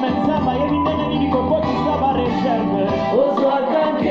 Menzama, yemi nene nini kokoti saba reserve.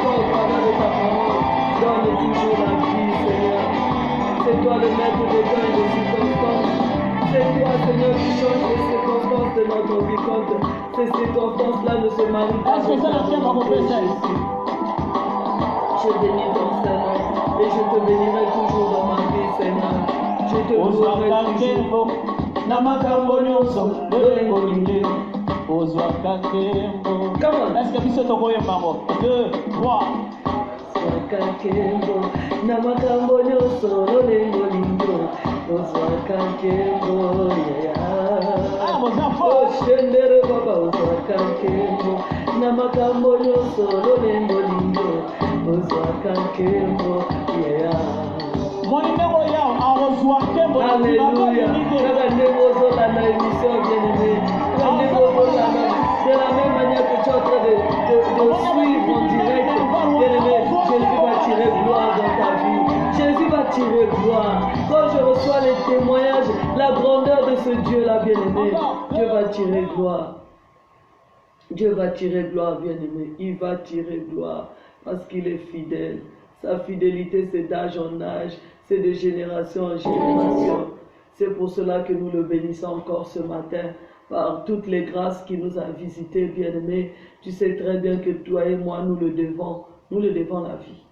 toi au travers de ta parole. Donne toujours la vie, Seigneur. C'est toi le maître des temps et des circonstances. C'est toi, Seigneur, qui change les circonstances de notre vie. Quand ces circonstances-là ne se marient pas avec ta volonté, Jésus. Je bénis ton Seigneur et je te bénirai toujours dans ma vie, Seigneur. Je te louerai toujours. Come on. Est-ce que tu sais ton coin, maman? 2, 3. Kakembo, namakambo nyoso, lolengo lindo, ozwa kakembo, yeah. Oh, shendere baba, ozwa kakembo, namakambo nyoso, lolengo lindo, ozwa kakembo, yeah. Alléluia. Kaka ndenge ozolanda émission bien-aimé, kaka ndenge ozolanda de la même manière que tu es en train de suivre en direct, bien-aimé, Jésus va tirer gloire dans ta vie. Jésus va tirer gloire. Quand je reçois les témoignages, la grandeur de ce Dieu-là, bien-aimé, Dieu va tirer gloire. Dieu va tirer gloire, bien-aimé. Il va tirer gloire parce qu'il est fidèle. Sa fidélité, c'est d'âge en âge, c'est de génération en génération. C'est pour cela que nous le bénissons encore ce matin par toutes les grâces qu'il nous a visitées, bien-aimés. Tu sais très bien que toi et moi, nous le devons la vie.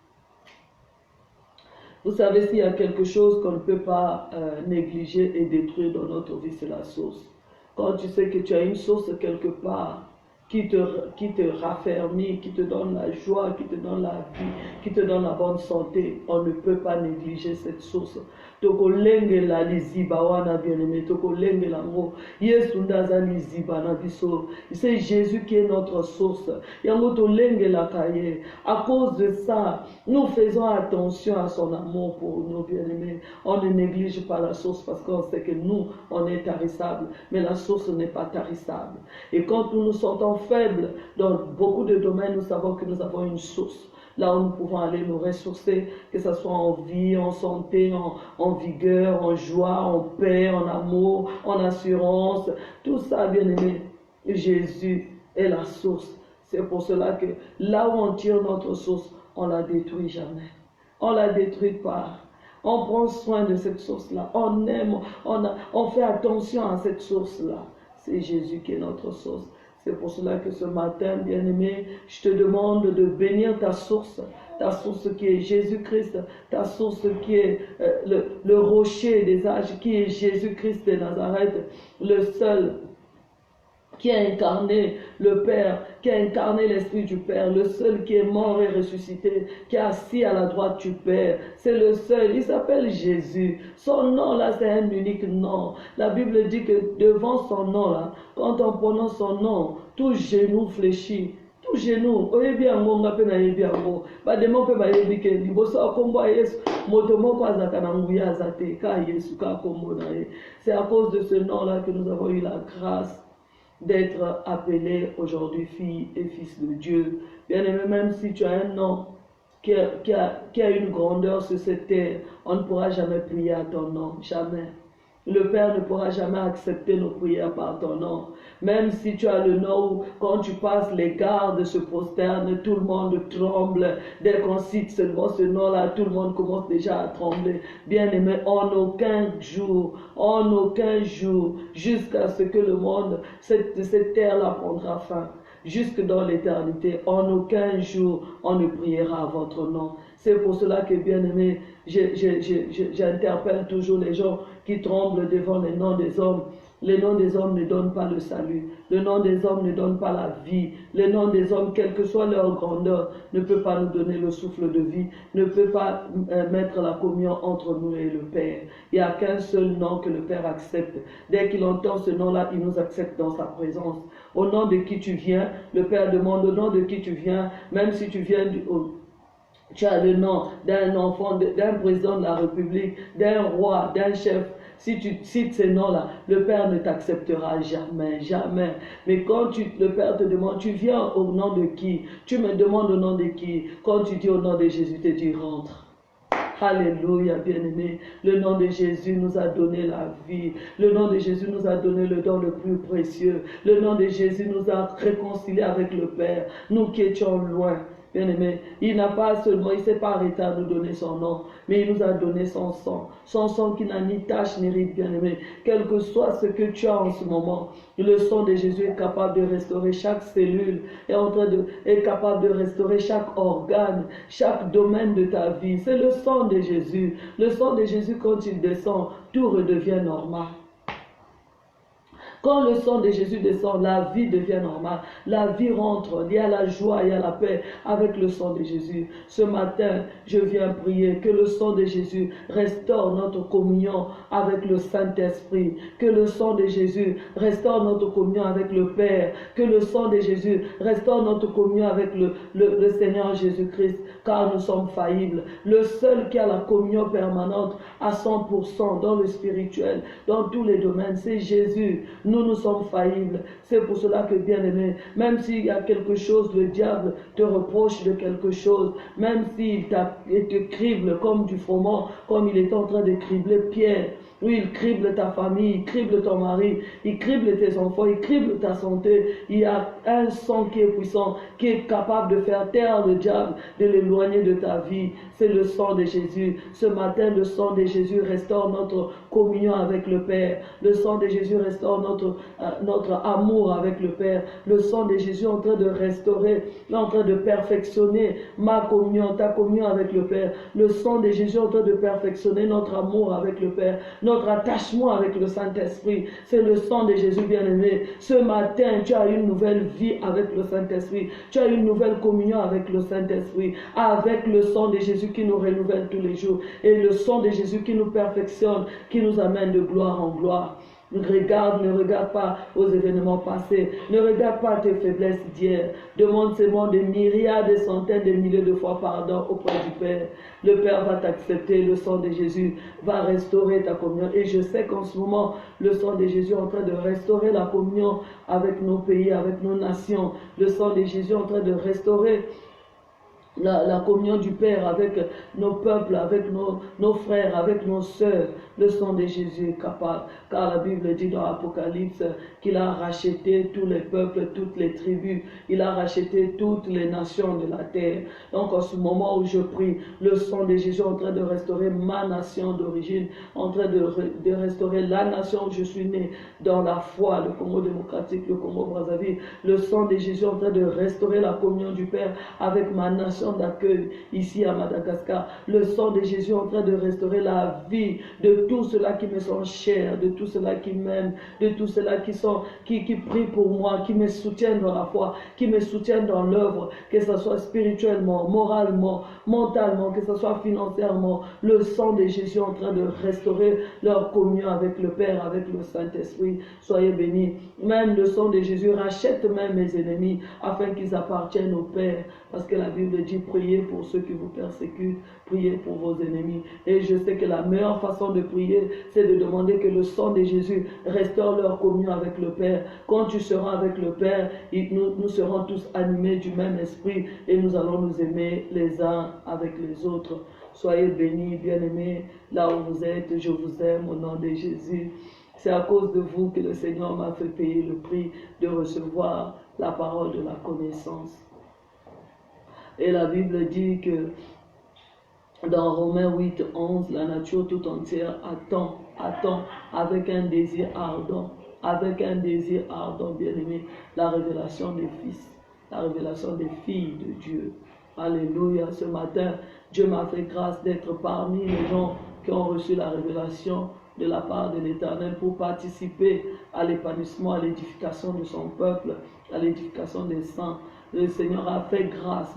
Vous savez, s'il y a quelque chose qu'on ne peut pas négliger et détruire dans notre vie, c'est la source. Quand tu sais que tu as une source quelque part qui te raffermit, qui te donne la joie, qui te donne la vie, qui te donne la bonne santé, on ne peut pas négliger cette source. Toko lenge la liziba wana bien-aimé, toko lenge la ngo, Yesu ndaza liziba na biso. C'est Jésus qui est notre source. Yango to lenge la kaye. À cause de ça, nous faisons attention à son amour pour nous bien-aimés. On ne néglige pas la source parce qu'on sait que nous, on est tarissables, mais la source n'est pas tarissable. Et quand nous nous sentons faibles dans beaucoup de domaines, nous savons que nous avons une source. Là où nous pouvons aller nous ressourcer, que ce soit en vie, en santé, en vigueur, en joie, en paix, en amour, en assurance. Tout ça, bien-aimé, Jésus est la source. C'est pour cela que là où on tire notre source, on ne la détruit jamais. On ne la détruit pas. On prend soin de cette source-là. On aime, on fait attention à cette source-là. C'est Jésus qui est notre source. C'est pour cela que ce matin, bien-aimé, je te demande de bénir ta source qui est Jésus-Christ, ta source qui est le rocher des âges, qui est Jésus-Christ de Nazareth, le seul qui a incarné le Père, qui a incarné l'Esprit du Père, le seul qui est mort et ressuscité, qui est assis à la droite du Père. C'est le seul, il s'appelle Jésus. Son nom là, c'est un unique nom. La Bible dit que devant son nom là, quand on prononce son nom, tout genou fléchit. Tout genou, oyebi yango ngape na yebi yango. Ba demo pe ba yebi ke liboso akombo a Yesu, moto moko azaka na nguya azate ka Yesu ka kombo na ye. C'est à cause de ce nom là que nous avons eu la grâce d'être appelé aujourd'hui fille et fils de Dieu. Bien aimé, même si tu as un nom qui a une grandeur sur cette terre, on ne pourra jamais prier à ton nom, jamais. Le Père ne pourra jamais accepter nos prières par ton nom. Même si tu as le nom où, quand tu passes, les gardes se prosternent, tout le monde tremble. Dès qu'on cite seulement ce nom-là, tout le monde commence déjà à trembler. Bien-aimé, en aucun jour, jusqu'à ce que le monde, cette terre-là prendra fin, jusque dans l'éternité, en aucun jour, on ne priera à votre nom. C'est pour cela que, bien-aimé, j'interpelle toujours les gens qui tremblent devant les noms des hommes. Les noms des hommes ne donnent pas le salut. Le nom des hommes ne donne pas la vie. Le nom des hommes, quelle que soit leur grandeur, ne peut pas nous donner le souffle de vie, ne peut pas mettre la communion entre nous et le Père. Il n'y a qu'un seul nom que le Père accepte. Dès qu'il entend ce nom-là, il nous accepte dans sa présence. Au nom de qui tu viens, le Père demande au nom de qui tu viens, même si tu viens tu as le nom d'un enfant, d'un président de la République, d'un roi, d'un chef. Si tu cites ces noms-là, le Père ne t'acceptera jamais, jamais. Mais quand le Père te demande, tu viens au nom de qui? Tu me demandes au nom de qui? Quand tu dis au nom de Jésus, tu dis rentre. Alléluia, bien-aimé. Le nom de Jésus nous a donné la vie. Le nom de Jésus nous a donné le don le plus précieux. Le nom de Jésus nous a réconciliés avec le Père. Nous qui étions loin. Bien-aimé, il n'a pas seulement, il ne s'est pas arrêté à nous donner son nom, mais il nous a donné son sang qui n'a ni tache ni ride, bien-aimé. Quel que soit ce que tu as en ce moment, le sang de Jésus est capable de restaurer chaque cellule, est capable de restaurer chaque organe, chaque domaine de ta vie. C'est le sang de Jésus. Le sang de Jésus, quand il descend, tout redevient normal. Quand le sang de Jésus descend, la vie devient normale. La vie rentre. Il y a la joie, il y a la paix avec le sang de Jésus. Ce matin, je viens prier que le sang de Jésus restaure notre communion avec le Saint-Esprit. Que le sang de Jésus restaure notre communion avec le Père. Que le sang de Jésus restaure notre communion avec le Seigneur Jésus-Christ. Car nous sommes faillibles. Le seul qui a la communion permanente à 100% dans le spirituel, dans tous les domaines, c'est Jésus. Nous sommes faillibles. C'est pour cela que, bien-aimé, même s'il y a quelque chose, le diable te reproche de quelque chose, même s'il te crible comme du froment, comme il est en train de cribler Pierre. Oui, il crible ta famille, il crible ton mari, il crible tes enfants, il crible ta santé. Il y a un sang qui est puissant, qui est capable de faire taire le diable, de l'éloigner de ta vie. C'est le sang de Jésus. Ce matin, le sang de Jésus restaure notre communion avec le Père. Le sang de Jésus restaure notre amour avec le Père. Le sang de Jésus est en train de restaurer, en train de perfectionner ma communion, ta communion avec le Père. Le sang de Jésus est en train de perfectionner notre amour avec le Père, notre attachement avec le Saint-Esprit. C'est le sang de Jésus, bien-aimé. Ce matin, tu as une nouvelle vie avec le Saint-Esprit. Tu as une nouvelle communion avec le Saint-Esprit, avec le sang de Jésus qui nous renouvelle tous les jours, et le sang de Jésus qui nous perfectionne, qui nous amène de gloire en gloire. Ne regarde pas aux événements passés. Ne regarde pas tes faiblesses d'hier. Demande seulement des myriades, des centaines, des milliers de fois pardon auprès du Père. Le Père va t'accepter. Le sang de Jésus va restaurer ta communion. Et je sais qu'en ce moment, le sang de Jésus est en train de restaurer la communion avec nos pays, avec nos nations. Le sang de Jésus est en train de restaurer la communion du Père avec nos peuples, avec nos frères, avec nos sœurs. Le sang de Jésus est capable, car la Bible dit dans l'Apocalypse qu'il a racheté tous les peuples, toutes les tribus, il a racheté toutes les nations de la terre. Donc en ce moment où je prie, le sang de Jésus est en train de restaurer ma nation d'origine, en train de restaurer la nation où je suis né dans la foi, le Congo démocratique, le Congo Brazzaville. Le sang de Jésus est en train de restaurer la communion du Père avec ma nation d'accueil ici à Madagascar. Le sang de Jésus est en train de restaurer la vie de tous ceux-là qui me sont chers, de tous ceux-là qui m'aiment, de tous ceux-là qui prient pour moi, qui me soutiennent dans la foi, qui me soutiennent dans l'œuvre, que ce soit spirituellement, moralement, mentalement, que ce soit financièrement. Le sang de Jésus est en train de restaurer leur communion avec le Père, avec le Saint-Esprit. Soyez bénis. Même le sang de Jésus rachète même mes ennemis afin qu'ils appartiennent au Père. Parce que la Bible dit, priez pour ceux qui vous persécutent, priez pour vos ennemis. Et je sais que la meilleure façon de prier, c'est de demander que le sang de Jésus restaure leur communion avec le Père. Quand tu seras avec le Père, nous serons tous animés du même esprit et nous allons nous aimer les uns avec les autres. Soyez bénis, bien-aimés, là où vous êtes, je vous aime au nom de Jésus. C'est à cause de vous que le Seigneur m'a fait payer le prix de recevoir la parole de la connaissance. Et la Bible dit que dans Romains 8, 11, la nature tout entière attend avec un désir ardent, bien-aimé, la révélation des fils, la révélation des filles de Dieu. Alléluia. Ce matin, Dieu m'a fait grâce d'être parmi les gens qui ont reçu la révélation de la part de l'Éternel pour participer à l'épanouissement, à l'édification de son peuple, à l'édification des saints. Le Seigneur m'a fait grâce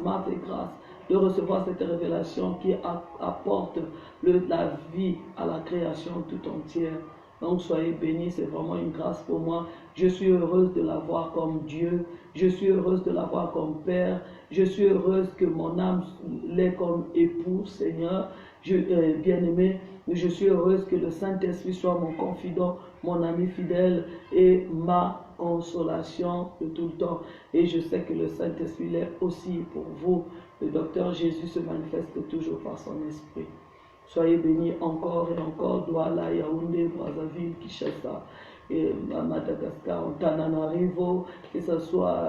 de recevoir cette révélation qui apporte la vie à la création tout entière. Donc soyez bénis, c'est vraiment une grâce pour moi. Je suis heureuse de l'avoir comme Dieu, je suis heureuse de l'avoir comme Père, je suis heureuse que mon âme l'ait comme époux, Seigneur, bien-aimé. Je suis heureuse que le Saint-Esprit soit mon confident, mon ami fidèle et ma consolation de tout le temps. Et je sais que le Saint-Esprit l'est aussi pour vous. Le docteur Jésus se manifeste toujours par son esprit. Soyez bénis encore et encore. Douala, Yaoundé, Brazzaville, Kinshasa, et à Madagascar, Antananarivo, que ce soit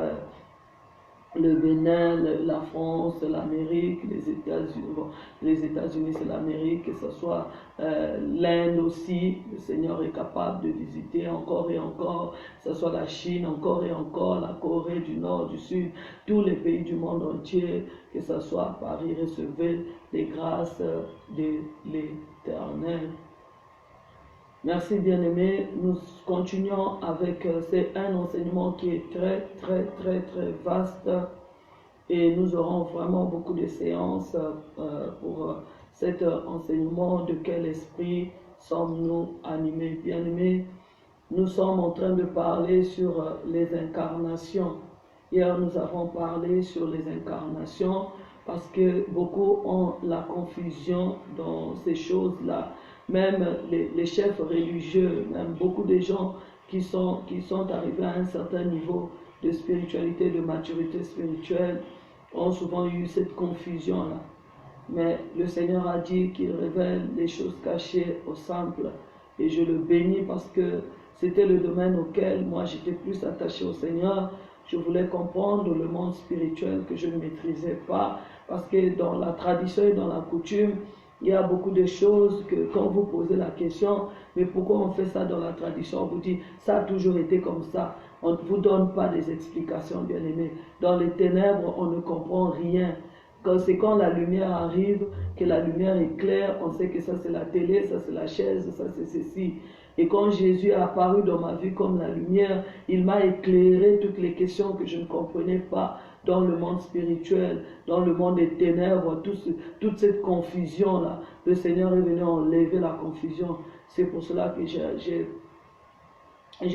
le Bénin, la France, l'Amérique, les États-Unis, bon, les États-Unis c'est l'Amérique, que ce soit l'Inde aussi, le Seigneur est capable de visiter encore et encore, que ce soit la Chine encore et encore, la Corée du Nord, du Sud, tous les pays du monde entier, que ce soit à Paris, recevez les grâces de l'Éternel. Merci bien-aimés, nous continuons avec, c'est un enseignement qui est très vaste et nous aurons vraiment beaucoup de séances pour cet enseignement. De quel esprit sommes-nous animés? Bien-aimés, nous sommes en train de parler sur les incarnations. Hier, nous avons parlé sur les incarnations parce que beaucoup ont la confusion dans ces choses-là. Même les chefs religieux, même beaucoup de gens qui sont arrivés à un certain niveau de spiritualité, de maturité spirituelle, ont souvent eu cette confusion-là. Mais le Seigneur a dit qu'il révèle les choses cachées aux simples. Et je le bénis parce que c'était le domaine auquel moi j'étais plus attaché au Seigneur. Je voulais comprendre le monde spirituel que je ne maîtrisais pas. Parce que dans la tradition et dans la coutume, il y a beaucoup de choses que quand vous posez la question, mais pourquoi on fait ça dans la tradition, on vous dit, ça a toujours été comme ça. On ne vous donne pas des explications, bien-aimés. Dans les ténèbres, on ne comprend rien. C'est quand la lumière arrive, que la lumière est claire, on sait que ça c'est la télé, ça c'est la chaise, ça c'est ceci. Et quand Jésus est apparu dans ma vie comme la lumière, il m'a éclairé toutes les questions que je ne comprenais pas dans le monde spirituel, dans le monde des ténèbres, toute cette confusion-là. Le Seigneur est venu enlever la confusion. C'est pour cela que j'ai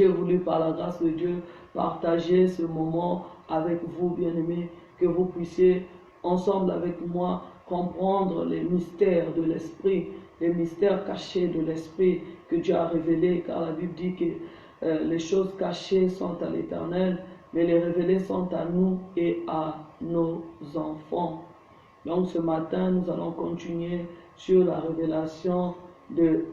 voulu, par la grâce de Dieu, partager ce moment avec vous, bien-aimés, que vous puissiez, ensemble avec moi, comprendre les mystères de l'Esprit, les mystères cachés de l'Esprit que Dieu a révélés, car la Bible dit que les choses cachées sont à l'Éternel, mais les révélées sont à nous et à nos enfants. Donc ce matin, nous allons continuer sur la révélation des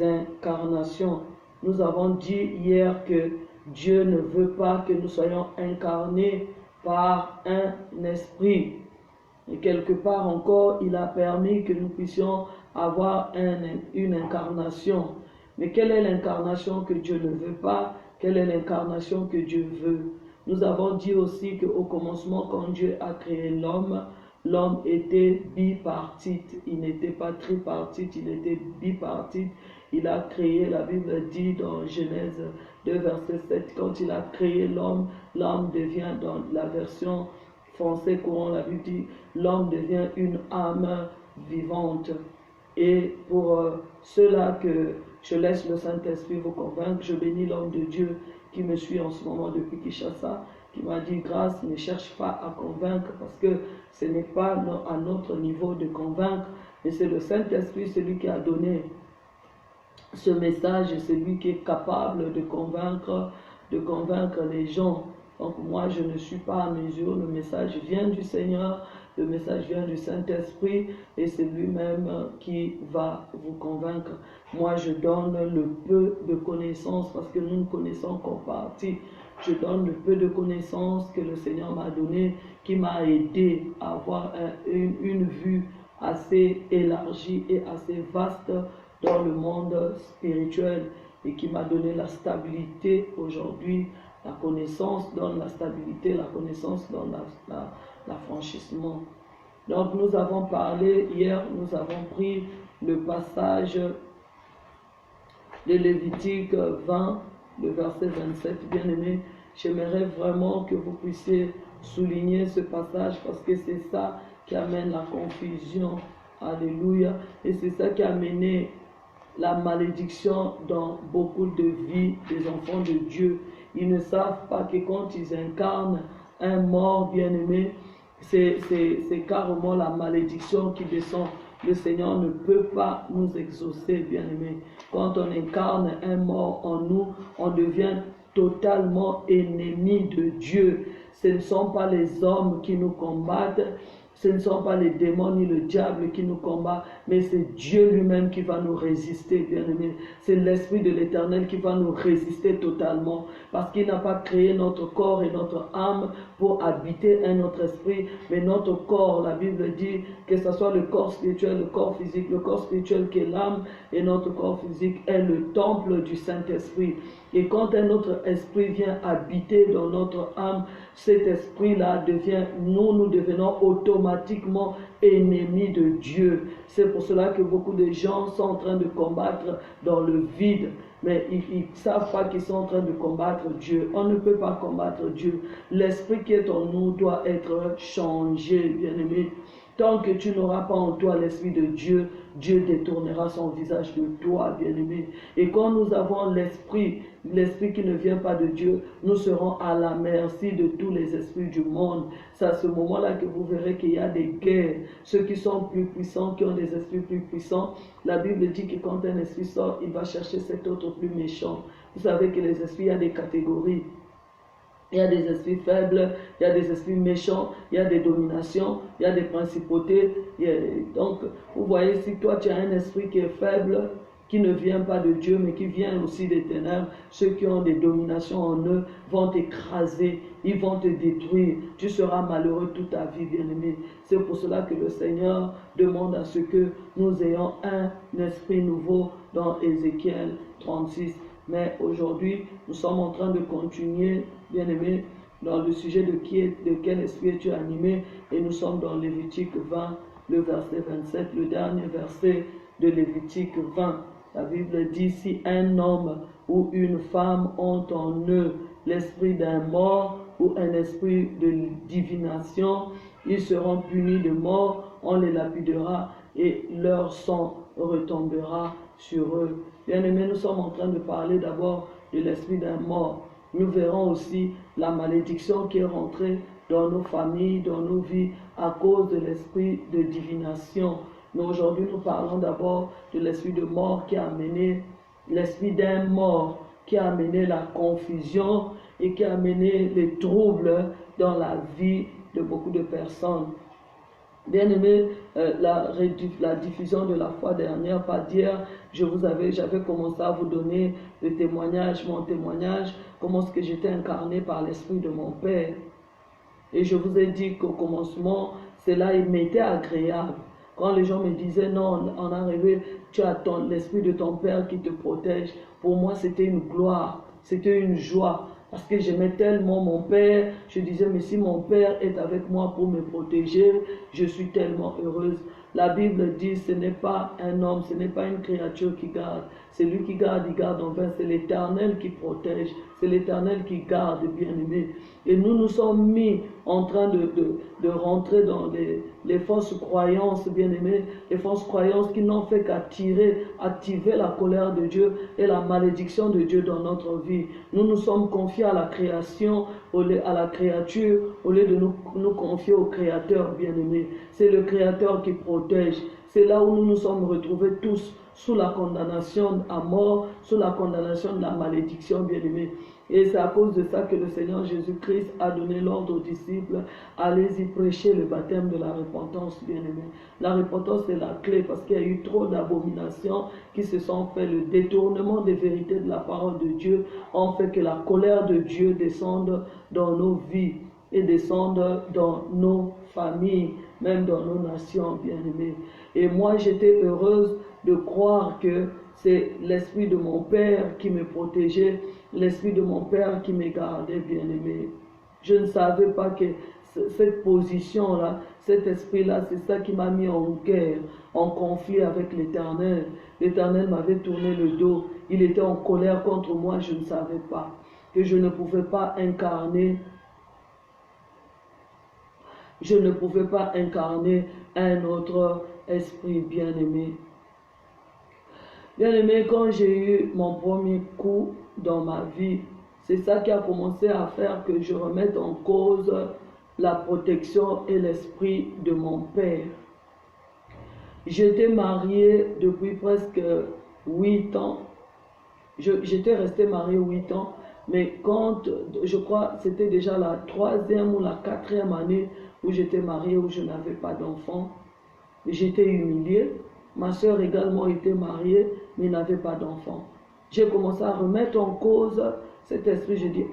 incarnations. Nous avons dit hier que Dieu ne veut pas que nous soyons incarnés par un esprit. Et quelque part encore, il a permis que nous puissions avoir une incarnation. Mais quelle est l'incarnation que Dieu ne veut pas? Quelle est l'incarnation que Dieu veut? Nous avons dit aussi qu'au commencement, quand Dieu a créé l'homme, l'homme était bipartite. Il n'était pas tripartite, il était bipartite. Il a créé, la Bible dit dans Genèse 2, verset 7, quand il a créé l'homme, l'homme devient, dans la version française courant, la Bible dit, l'homme devient une âme vivante. Et pour cela que je laisse le Saint-Esprit vous convaincre, je bénis l'homme de Dieu qui me suit en ce moment depuis Kinshasa, qui m'a dit, grâce, ne cherche pas à convaincre, parce que ce n'est pas à notre niveau de convaincre, mais c'est le Saint-Esprit, celui qui a donné ce message, c'est lui qui est capable de convaincre les gens. Donc moi, je ne suis pas à mesure, le message vient du Seigneur, le message vient du Saint-Esprit et c'est lui-même qui va vous convaincre. Moi, je donne le peu de connaissances parce que nous ne connaissons qu'en partie. Je donne le peu de connaissances que le Seigneur m'a donné, qui m'a aidé à avoir une vue assez élargie et assez vaste dans le monde spirituel et qui m'a donné la stabilité aujourd'hui. La connaissance donne la stabilité, la connaissance donne l'affranchissement. Donc nous avons parlé, hier nous avons pris le passage de Lévitique 20, le verset 27. Bien aimé, j'aimerais vraiment que vous puissiez souligner ce passage parce que c'est ça qui amène la confusion. Alléluia. Et c'est ça qui a amené la malédiction dans beaucoup de vies des enfants de Dieu. Ils ne savent pas que quand ils incarnent un mort bien-aimé, c'est carrément la malédiction qui descend. Le Seigneur ne peut pas nous exaucer, bien-aimé. Quand on incarne un mort en nous, on devient totalement ennemi de Dieu. Ce ne sont pas les hommes qui nous combattent, Ce ne sont pas les démons ni le diable qui nous combat, mais c'est Dieu lui-même qui va nous résister, bien-aimés. C'est l'Esprit de l'Éternel qui va nous résister totalement, parce qu'il n'a pas créé notre corps et notre âme pour habiter un autre esprit, mais notre corps, la Bible dit que ce soit le corps spirituel, le corps physique, le corps spirituel qui est l'âme, et notre corps physique est le temple du Saint-Esprit. Et quand un autre esprit vient habiter dans notre âme, cet esprit-là devient, nous devenons automatiquement ennemis de Dieu. C'est pour cela que beaucoup de gens sont en train de combattre dans le vide. Mais ils ne savent pas qu'ils sont en train de combattre Dieu. On ne peut pas combattre Dieu. L'esprit qui est en nous doit être changé, bien-aimé. Tant que tu n'auras pas en toi l'Esprit de Dieu, Dieu détournera son visage de toi, bien-aimé. Et quand nous avons l'Esprit qui ne vient pas de Dieu, nous serons à la merci de tous les esprits du monde. C'est à ce moment-là que vous verrez qu'il y a des guerres. Ceux qui sont plus puissants, qui ont des esprits plus puissants, la Bible dit que quand un esprit sort, il va chercher cet autre plus méchant. Vous savez que les esprits, il y a des catégories. Il y a des esprits faibles, il y a des esprits méchants, il y a des dominations, il y a des principautés. Donc, vous voyez, si toi tu as un esprit qui est faible, qui ne vient pas de Dieu, mais qui vient aussi des ténèbres, ceux qui ont des dominations en eux vont t'écraser, ils vont te détruire. Tu seras malheureux toute ta vie, bien-aimé. C'est pour cela que le Seigneur demande à ce que nous ayons un esprit nouveau dans Ézéchiel 36. Mais aujourd'hui, nous sommes en train de continuer, bien-aimés, dans le sujet de quel esprit es-tu animé, et nous sommes dans Lévitique 20, le verset 27, le dernier verset de Lévitique 20. La Bible dit, si un homme ou une femme ont en eux l'esprit d'un mort ou un esprit de divination, ils seront punis de mort, on les lapidera et leur sang retombera sur eux. Bien-aimés, nous sommes en train de parler d'abord de l'esprit d'un mort. Nous verrons aussi la malédiction qui est rentrée dans nos familles, dans nos vies, à cause de l'esprit de divination. Mais aujourd'hui, nous parlons d'abord de l'esprit de mort qui a amené, l'esprit d'un mort qui a amené la confusion et qui a amené les troubles dans la vie de beaucoup de personnes. Bien-aimé, la diffusion de la fois dernière, pas d'hier, j'avais commencé à vous donner le témoignage, mon témoignage, comment est-ce que j'étais incarné par l'esprit de mon Père. Et je vous ai dit qu'au commencement, cela m'était agréable. Quand les gens me disaient, non, en arrivé, tu as l'esprit de ton Père qui te protège. Pour moi, c'était une gloire, c'était une joie. Parce que j'aimais tellement mon Père, je disais, mais si mon Père est avec moi pour me protéger, je suis tellement heureuse. La Bible dit, ce n'est pas un homme, ce n'est pas une créature qui garde. C'est lui qui garde, il garde en vain. C'est l'Éternel qui protège, c'est l'Éternel qui garde, bien-aimé. Et nous sommes mis en train de rentrer dans les fausses croyances, bien-aimés, les fausses croyances qui n'ont fait qu'attiver la colère de Dieu et la malédiction de Dieu dans notre vie. Nous nous sommes confiés à la création, à la créature, au lieu de nous confier au Créateur, bien-aimé. C'est le Créateur qui protège. C'est là où nous nous sommes retrouvés tous sous la condamnation à mort, sous la condamnation de la malédiction, bien-aimé. Et c'est à cause de ça que le Seigneur Jésus-Christ a donné l'ordre aux disciples, allez-y prêcher le baptême de la repentance, bien-aimé. La repentance c'est la clé parce qu'il y a eu trop d'abominations qui se sont fait. Le détournement des vérités de la parole de Dieu en fait que la colère de Dieu descende dans nos vies et descende dans nos familles, même dans nos nations, bien-aimés. Et moi, j'étais heureuse de croire que c'est l'esprit de mon Père qui me protégeait, l'esprit de mon Père qui me gardait, bien-aimé. Je ne savais pas que cette position-là, cet esprit-là, c'est ça qui m'a mis en guerre, en conflit avec l'Éternel. L'Éternel m'avait tourné le dos, il était en colère contre moi, je ne savais pas que je ne pouvais pas incarner un autre esprit, bien-aimé. Bien-aimé, quand j'ai eu mon premier coup dans ma vie, c'est ça qui a commencé à faire que je remette en cause la protection et l'esprit de mon Père. J'étais mariée depuis presque 8 ans. J'étais restée mariée 8 ans, mais quand, je crois, c'était déjà la 3e ou la 4e année où j'étais mariée, où je n'avais pas d'enfant. J'étais humiliée. Ma soeur également était mariée, mais n'avait pas d'enfant. J'ai commencé à remettre en cause cet esprit. Je dis,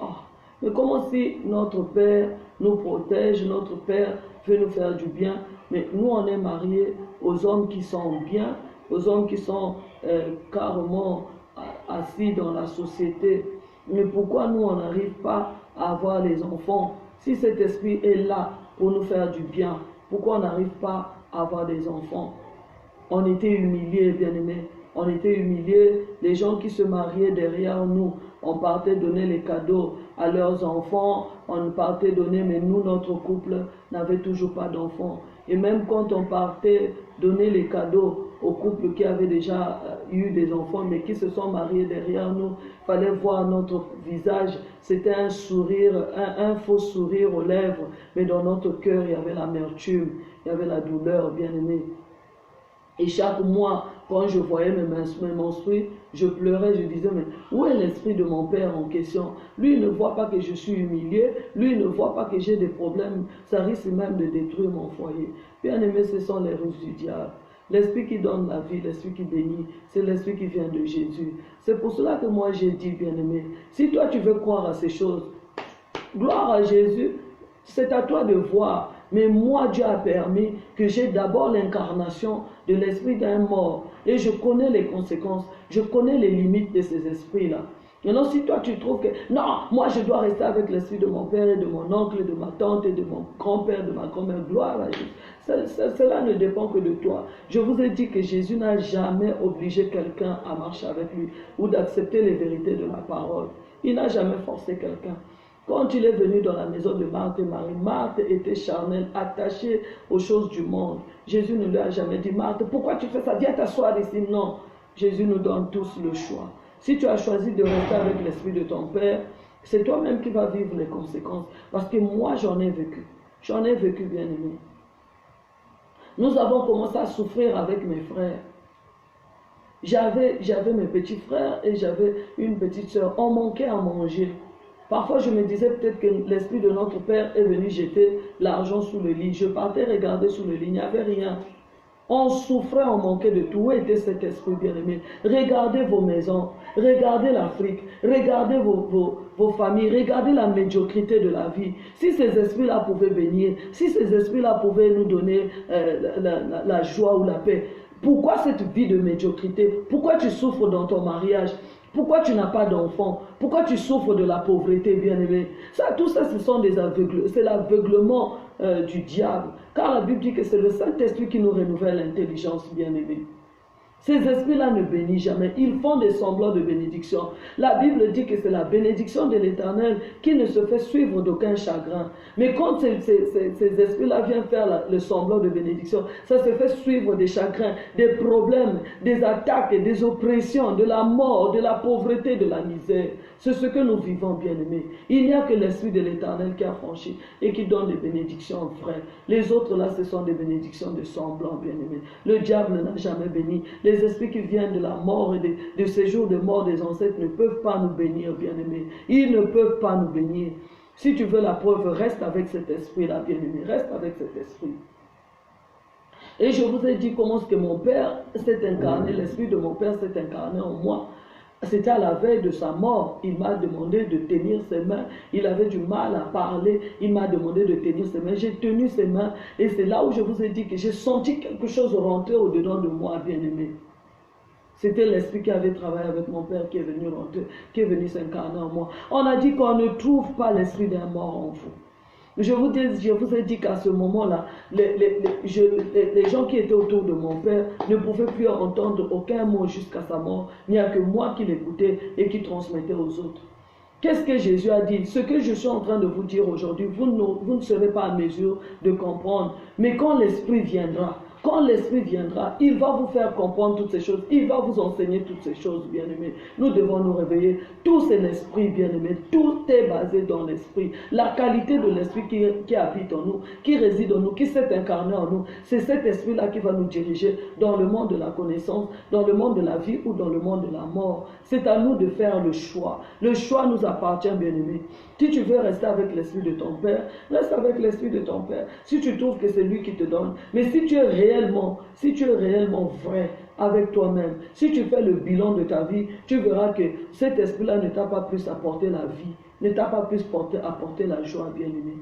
mais comment si notre Père nous protège, notre Père veut nous faire du bien, mais nous on est mariés aux hommes qui sont bien, aux hommes qui sont carrément assis dans la société. Mais pourquoi nous on n'arrive pas à avoir les enfants? Si cet esprit est là pour nous faire du bien, pourquoi on n'arrive pas à avoir des enfants? On était humiliés, bien-aimés. On était humiliés. Les gens qui se mariaient derrière nous, on partait donner les cadeaux à leurs enfants. On partait donner, mais nous, notre couple, n'avait toujours pas d'enfants. Et même quand on partait donner les cadeaux aux couples qui avaient déjà eu des enfants, mais qui se sont mariés derrière nous, il fallait voir notre visage. C'était un sourire, un faux sourire aux lèvres, mais dans notre cœur, il y avait l'amertume, il y avait la douleur, bien-aimés. Et chaque mois, quand je voyais mes menstrues, je pleurais, je disais, mais où est l'esprit de mon père en question? Lui, il ne voit pas que je suis humilié, lui, il ne voit pas que j'ai des problèmes, ça risque même de détruire mon foyer. Bien aimé, ce sont les ruses du diable. L'esprit qui donne la vie, l'esprit qui bénit, c'est l'esprit qui vient de Jésus. C'est pour cela que moi j'ai dit, bien aimé, si toi tu veux croire à ces choses, gloire à Jésus, c'est à toi de voir. Mais moi, Dieu a permis que j'ai d'abord l'incarnation de l'esprit d'un mort. Et je connais les conséquences, je connais les limites de ces esprits-là. Maintenant, si toi tu trouves que, non, moi je dois rester avec l'esprit de mon père et de mon oncle, et de ma tante et de mon grand-père, de ma grand-mère, gloire à Dieu. Cela ne dépend que de toi. Je vous ai dit que Jésus n'a jamais obligé quelqu'un à marcher avec lui ou d'accepter les vérités de la parole. Il n'a jamais forcé quelqu'un. Quand il est venu dans la maison de Marthe et Marie, Marthe était charnelle, attachée aux choses du monde. Jésus ne lui a jamais dit, Marthe, pourquoi tu fais ça? Viens t'asseoir ici. Non, Jésus nous donne tous le choix. Si tu as choisi de rester avec l'esprit de ton Père, c'est toi-même qui vas vivre les conséquences. Parce que moi, j'en ai vécu. J'en ai vécu, bien aimé. Nous avons commencé à souffrir avec mes frères. J'avais mes petits frères et j'avais une petite soeur. On manquait à manger. Parfois, je me disais peut-être que l'esprit de notre Père est venu jeter l'argent sous le lit. Je partais regarder sous le lit, il n'y avait rien. On souffrait, on manquait de tout. Où était cet esprit bien-aimé? Regardez vos maisons, regardez l'Afrique, regardez vos familles, regardez la médiocrité de la vie. Si ces esprits-là pouvaient bénir, si ces esprits-là pouvaient nous donner la joie ou la paix, pourquoi cette vie de médiocrité? Pourquoi tu souffres dans ton mariage? Pourquoi tu n'as pas d'enfant? Pourquoi tu souffres de la pauvreté, bien-aimé? Tout ça, ce sont des aveugles. C'est l'aveuglement du diable. Car la Bible dit que c'est le Saint-Esprit qui nous renouvelle l'intelligence, bien-aimé. Ces esprits-là ne bénissent jamais. Ils font des semblants de bénédiction. La Bible dit que c'est la bénédiction de l'Éternel qui ne se fait suivre d'aucun chagrin. Mais quand ces esprits-là viennent faire le semblant de bénédiction, ça se fait suivre des chagrins, des problèmes, des attaques, des oppressions, de la mort, de la pauvreté, de la misère. C'est ce que nous vivons, bien-aimés. Il n'y a que l'Esprit de l'Éternel qui a franchi et qui donne des bénédictions vraies. Les autres là, ce sont des bénédictions de semblant, bien-aimés. Le diable n'a jamais béni. Les esprits qui viennent de la mort et de ces jours de mort des ancêtres ne peuvent pas nous bénir, bien-aimés. Ils ne peuvent pas nous bénir. Si tu veux la preuve, reste avec cet esprit-là, bien-aimé. Reste avec cet esprit. Et je vous ai dit comment est-ce que mon Père s'est incarné, l'esprit de mon Père s'est incarné en moi. C'était à la veille de sa mort. Il m'a demandé de tenir ses mains. Il avait du mal à parler. Il m'a demandé de tenir ses mains. J'ai tenu ses mains. Et c'est là où je vous ai dit que j'ai senti quelque chose rentrer au-dedans de moi, bien-aimé. C'était l'esprit qui avait travaillé avec mon Père qui est venu rentrer, qui est venu s'incarner en moi. On a dit qu'on ne trouve pas l'esprit d'un mort en vous. Je vous ai dit qu'à ce moment-là, les gens qui étaient autour de mon Père ne pouvaient plus entendre aucun mot jusqu'à sa mort. Il n'y a que moi qui l'écoutais et qui transmettais aux autres. Qu'est-ce que Jésus a dit? Ce que je suis en train de vous dire aujourd'hui, vous ne serez pas à mesure de comprendre. Mais quand l'Esprit viendra, Quand l'Esprit viendra, il va vous faire comprendre toutes ces choses. Il va vous enseigner toutes ces choses, bien-aimés. Nous devons nous réveiller. Tout c'est l'Esprit, bien-aimés. Tout est basé dans l'Esprit. La qualité de l'Esprit qui habite en nous, qui réside en nous, qui s'est incarné en nous, c'est cet Esprit-là qui va nous diriger dans le monde de la connaissance, dans le monde de la vie ou dans le monde de la mort. C'est à nous de faire le choix. Le choix nous appartient, bien-aimés. Si tu veux rester avec l'Esprit de ton Père, reste avec l'Esprit de ton Père. Si tu trouves que c'est lui qui te donne. Mais si tu es réellement vrai avec toi-même, si tu fais le bilan de ta vie, tu verras que cet esprit-là ne t'a pas plus apporté la vie, ne t'a pas plus apporté la joie, bien-aimé.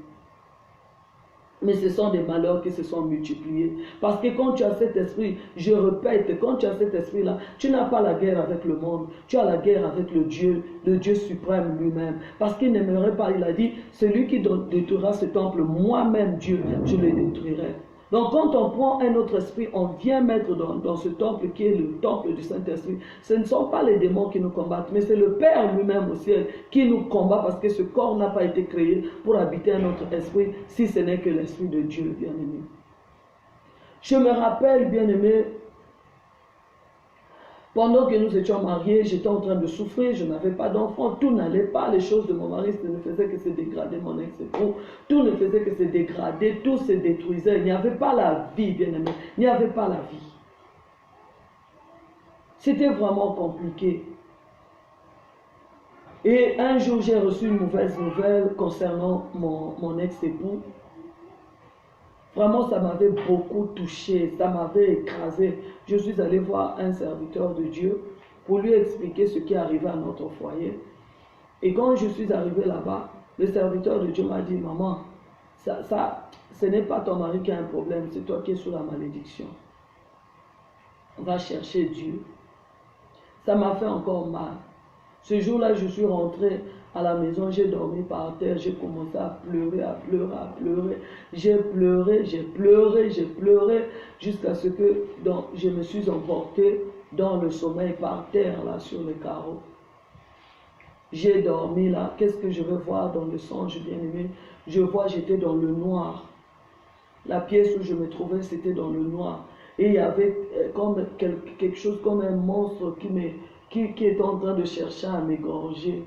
Mais ce sont des malheurs qui se sont multipliés. Parce que quand tu as cet esprit, je répète, quand tu as cet esprit-là, tu n'as pas la guerre avec le monde. Tu as la guerre avec le Dieu suprême lui-même. Parce qu'il n'aimerait pas, il a dit, celui qui détruira ce temple, moi-même Dieu, je le détruirai. Donc quand on prend un autre esprit, on vient mettre dans ce temple qui est le temple du Saint-Esprit. Ce ne sont pas les démons qui nous combattent, mais c'est le Père lui-même au ciel qui nous combat parce que ce corps n'a pas été créé pour habiter un autre esprit, si ce n'est que l'Esprit de Dieu, bien-aimé. Je me rappelle, bien-aimé, pendant que nous étions mariés, j'étais en train de souffrir, je n'avais pas d'enfant, tout n'allait pas, les choses de mon mari ne faisaient que se dégrader, mon ex-époux, tout ne faisait que se dégrader, tout se détruisait, il n'y avait pas la vie, bien-aimé, il n'y avait pas la vie. C'était vraiment compliqué. Et un jour, j'ai reçu une mauvaise nouvelle concernant mon ex-époux. Vraiment, ça m'avait beaucoup touché, ça m'avait écrasé. Je suis allé voir un serviteur de Dieu pour lui expliquer ce qui arrivait à notre foyer. Et quand je suis arrivé là-bas, le serviteur de Dieu m'a dit, maman, ce n'est pas ton mari qui a un problème, c'est toi qui es sous la malédiction. On va chercher Dieu. Ça m'a fait encore mal. Ce jour-là, je suis rentré à la maison, j'ai dormi par terre, j'ai commencé à pleurer, à pleurer, à pleurer. J'ai pleuré, j'ai pleuré, j'ai pleuré, jusqu'à ce que je me suis emporté dans le sommeil par terre, là, sur le carreau. J'ai dormi là. Qu'est-ce que je veux voir dans le songe, bien-aimé? Je vois, j'étais dans le noir. La pièce où je me trouvais, c'était dans le noir. Et il y avait comme quelque chose comme un monstre qui était en train de chercher à m'égorger.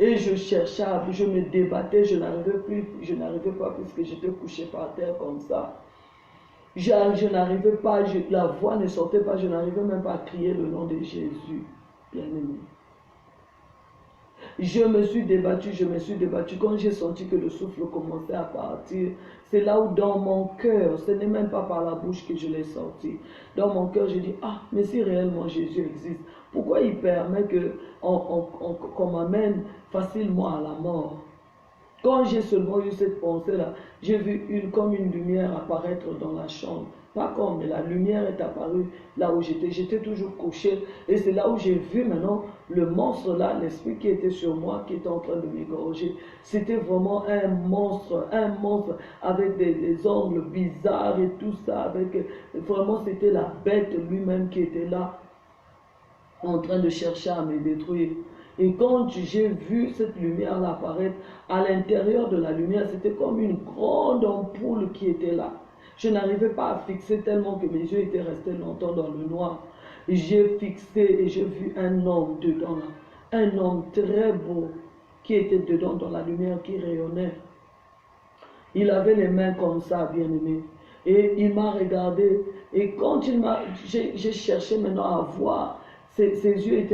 Et je cherchais, je me débattais, je n'arrivais pas puisque j'étais couché par terre comme ça. Je n'arrivais pas, la voix ne sortait pas, je n'arrivais même pas à crier le nom de Jésus, bien-aimé. Je me suis débattu. Quand j'ai senti que le souffle commençait à partir, c'est là où dans mon cœur, ce n'est même pas par la bouche que je l'ai sorti. Dans mon cœur, j'ai dit, ah, mais si réellement Jésus existe, pourquoi il permet qu'on m'amène facilement à la mort? Quand j'ai seulement eu cette pensée-là, j'ai vu comme une lumière apparaître dans la chambre. Pas comme, mais la lumière est apparue là où j'étais. J'étais toujours couché. Et c'est là où j'ai vu maintenant le monstre là, l'esprit qui était sur moi, qui était en train de m'égorger. C'était vraiment un monstre avec des ongles bizarres et tout ça. Vraiment, c'était la bête lui-même qui était là, en train de chercher à me détruire. Et quand j'ai vu cette lumière-là apparaître, à l'intérieur de la lumière, c'était comme une grande ampoule qui était là. Je n'arrivais pas à fixer tellement que mes yeux étaient restés longtemps dans le noir. J'ai fixé et j'ai vu un homme dedans là. Un homme très beau qui était dedans dans la lumière qui rayonnait. Il avait les mains comme ça, bien-aimé. Et il m'a regardé. Et quand j'ai cherché maintenant à voir. Ses yeux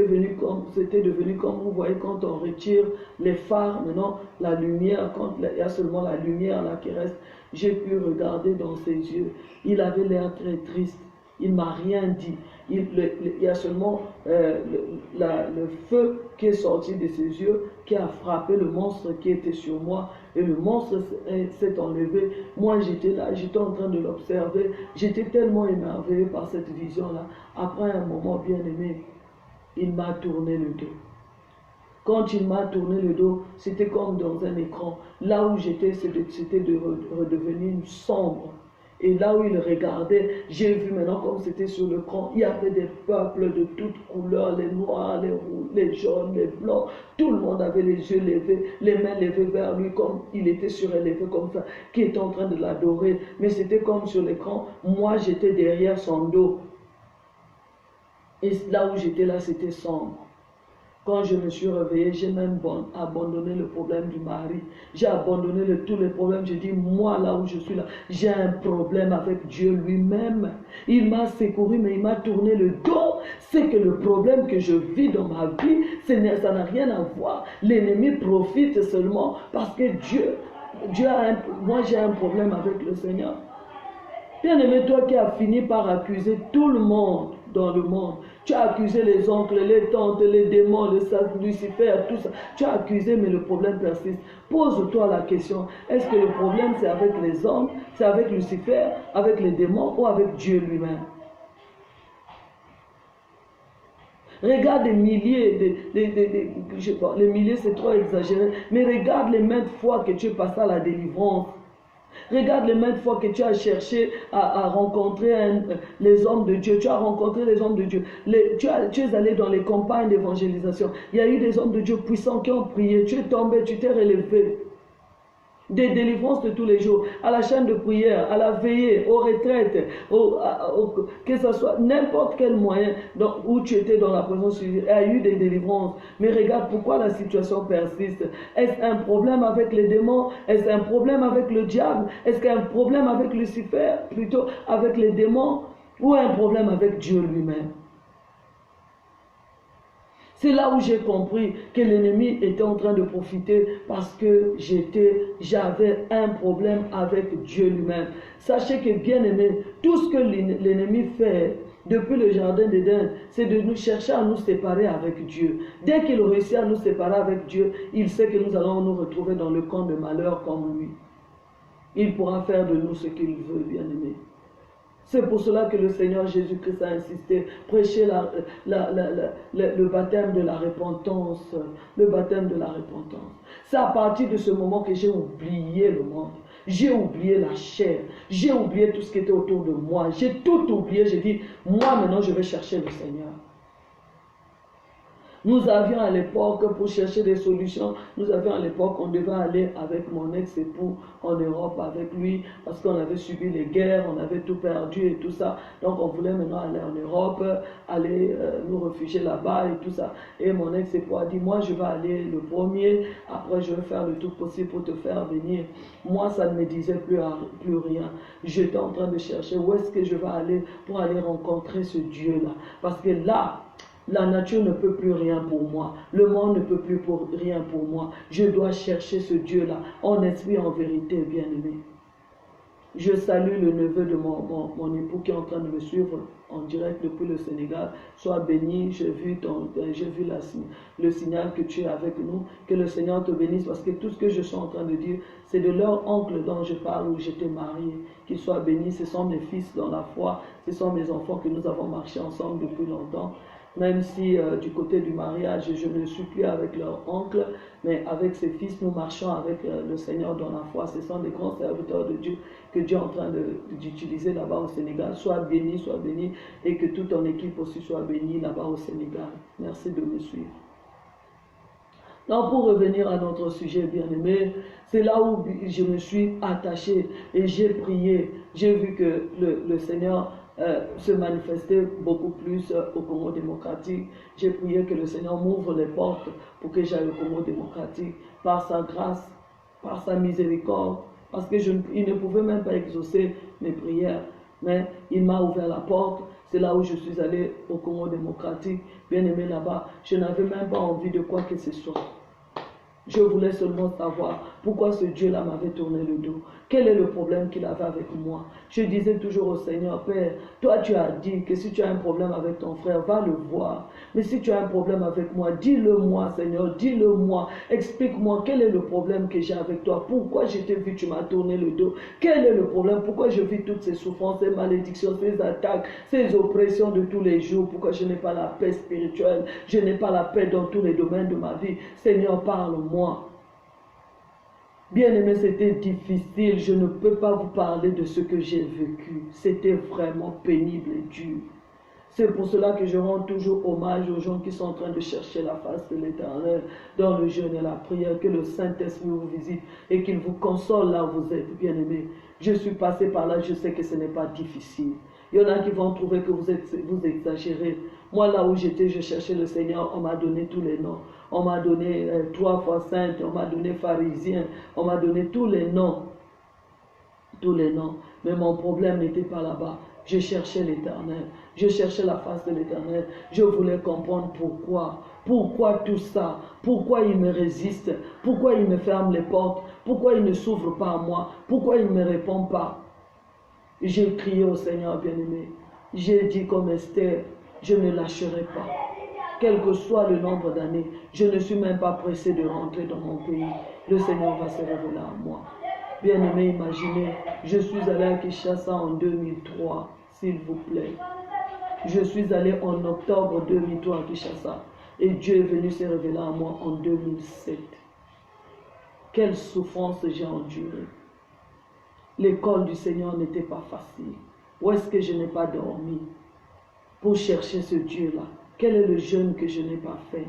c'était devenu comme vous voyez quand on retire les phares, maintenant la lumière, quand il y a seulement la lumière là qui reste, j'ai pu regarder dans ses yeux. Il avait l'air très triste, il ne m'a rien dit. Il y a seulement le feu qui est sorti de ses yeux, qui a frappé le monstre qui était sur moi, et le monstre s'est enlevé. Moi j'étais là, j'étais en train de l'observer, j'étais tellement émerveillé par cette vision-là. Après un moment bien aimé, il m'a tourné le dos. Quand il m'a tourné le dos, c'était comme dans un écran. Là où j'étais, c'était de redevenir sombre. Et là où il regardait, j'ai vu maintenant comme c'était sur le l'écran, il y avait des peuples de toutes couleurs, les noirs, les rouges, les jaunes, les blancs. Tout le monde avait les yeux levés, les mains levées vers lui comme il était surélevé comme ça, qui était en train de l'adorer. Mais c'était comme sur l'écran, moi j'étais derrière son dos. Et là où j'étais là, c'était sombre. Quand je me suis réveillée, j'ai même abandonné le problème du mari. J'ai abandonné tous les problèmes. J'ai dit, moi, là où je suis là, j'ai un problème avec Dieu lui-même. Il m'a secouru, mais il m'a tourné le dos. C'est que le problème que je vis dans ma vie, ça n'a rien à voir. L'ennemi profite seulement parce que moi, j'ai un problème avec le Seigneur. Bien-aimé, toi qui as fini par accuser tout le monde dans le monde, tu as accusé les oncles, les tantes, les démons, Lucifer, tout ça. Tu as accusé, mais le problème persiste. Pose-toi la question, est-ce que le problème c'est avec les hommes, c'est avec Lucifer, avec les démons ou avec Dieu lui-même? Regarde des milliers, les milliers c'est trop exagéré, mais regarde les maintes fois que tu es passé à la délivrance. Regarde les maintes fois que tu as cherché à rencontrer les hommes de Dieu. Tu as rencontré les hommes de Dieu. Tu es allé dans les campagnes d'évangélisation. Il y a eu des hommes de Dieu puissants qui ont prié. Tu es tombé, tu t'es relevé. Des délivrances de tous les jours, à la chaîne de prière, à la veillée, aux retraites, que ce soit n'importe quel moyen où tu étais dans la présence de Dieu, il y a eu des délivrances. Mais regarde pourquoi la situation persiste. Est-ce un problème avec les démons? Est-ce un problème avec le diable? Est-ce qu'il y a un problème avec Lucifer, plutôt avec les démons? Ou un problème avec Dieu lui-même? C'est là où j'ai compris que l'ennemi était en train de profiter parce que j'avais un problème avec Dieu lui-même. Sachez que, bien aimé, tout ce que l'ennemi fait depuis le jardin d'Éden, c'est de nous chercher à nous séparer avec Dieu. Dès qu'il réussit à nous séparer avec Dieu, il sait que nous allons nous retrouver dans le camp de malheur comme lui. Il pourra faire de nous ce qu'il veut, bien aimé. C'est pour cela que le Seigneur Jésus-Christ a insisté, prêcher le baptême de la repentance. Le baptême de la repentance. C'est à partir de ce moment que j'ai oublié le monde. J'ai oublié la chair. J'ai oublié tout ce qui était autour de moi. J'ai tout oublié. J'ai dit, moi maintenant je vais chercher le Seigneur. Nous avions à l'époque, pour chercher des solutions, nous avions à l'époque, on devait aller avec mon ex-époux en Europe avec lui, parce qu'on avait subi les guerres, on avait tout perdu et tout ça. Donc on voulait maintenant aller en Europe, aller nous réfugier là-bas et tout ça. Et mon ex-époux a dit, moi je vais aller le premier, après je vais faire le tout possible pour te faire venir. Moi ça ne me disait plus rien. J'étais en train de chercher où est-ce que je vais aller pour aller rencontrer ce Dieu-là. Parce que là, la nature ne peut plus rien pour moi. Le monde ne peut plus rien pour moi. Je dois chercher ce Dieu-là, en esprit, en vérité, bien-aimé. Je salue le neveu de mon époux qui est en train de me suivre en direct depuis le Sénégal. Sois béni, j'ai vu le signal que tu es avec nous. Que le Seigneur te bénisse parce que tout ce que je suis en train de dire, c'est de leur oncle dont je parle où j'étais marié. Qu'ils soient bénis, ce sont mes fils dans la foi, ce sont mes enfants que nous avons marché ensemble depuis longtemps. Même si du côté du mariage, je ne suis plus avec leur oncle, mais avec ses fils, nous marchons avec le Seigneur dans la foi. Ce sont des grands serviteurs de Dieu que Dieu est en train d'utiliser là-bas au Sénégal. Sois béni, et que toute ton équipe aussi soit bénie là-bas au Sénégal. Merci de me suivre. Donc pour revenir à notre sujet bien-aimé, c'est là où je me suis attaché et j'ai prié. J'ai vu que le Seigneur se manifestait beaucoup plus au Congo démocratique. J'ai prié que le Seigneur m'ouvre les portes pour que j'aille au Congo démocratique par sa grâce, par sa miséricorde, parce que il ne pouvait même pas exaucer mes prières, mais il m'a ouvert la porte. C'est là où je suis allé au Congo démocratique, bien aimé là-bas. Je n'avais même pas envie de quoi que ce soit. Je voulais seulement savoir pourquoi ce Dieu-là m'avait tourné le dos. Quel est le problème qu'il avait avec moi? Je disais toujours au Seigneur, Père, toi tu as dit que si tu as un problème avec ton frère, va le voir. Mais si tu as un problème avec moi, dis-le-moi, Seigneur, dis-le-moi. Explique-moi quel est le problème que j'ai avec toi. Pourquoi je t'ai vu, tu m'as tourné le dos? Quel est le problème? Pourquoi je vis toutes ces souffrances, ces malédictions, ces attaques, ces oppressions de tous les jours? Pourquoi je n'ai pas la paix spirituelle? Je n'ai pas la paix dans tous les domaines de ma vie. Seigneur, parle-moi. Bien-aimé, c'était difficile. Je ne peux pas vous parler de ce que j'ai vécu. C'était vraiment pénible et dur. C'est pour cela que je rends toujours hommage aux gens qui sont en train de chercher la face de l'Éternel dans le jeûne et la prière. Que le Saint-Esprit vous visite et qu'il vous console là où vous êtes, bien-aimés. Je suis passé par là, je sais que ce n'est pas difficile. Il y en a qui vont trouver que vous exagérez. Moi, là où j'étais, je cherchais le Seigneur, on m'a donné tous les noms. On m'a donné 3 fois sainte, on m'a donné pharisien, on m'a donné tous les noms. Tous les noms. Mais mon problème n'était pas là-bas. Je cherchais l'Éternel. Je cherchais la face de l'Éternel. Je voulais comprendre pourquoi. Pourquoi tout ça? Pourquoi il me résiste? Pourquoi il me ferme les portes? Pourquoi il ne s'ouvre pas à moi? Pourquoi il ne me répond pas? J'ai crié au Seigneur bien-aimé. J'ai dit comme Esther, je ne lâcherai pas. Quel que soit le nombre d'années, je ne suis même pas pressé de rentrer dans mon pays. Le Seigneur va se révéler à moi. Bien-aimé, imaginez, je suis allé à Kinshasa en 2003, s'il vous plaît. Je suis allé en octobre 2003 à Kinshasa et Dieu est venu se révéler à moi en 2007. Quelle souffrance j'ai endurée. L'école du Seigneur n'était pas facile. Où est-ce que je n'ai pas dormi pour chercher ce Dieu-là? Quel est le jeûne que je n'ai pas fait?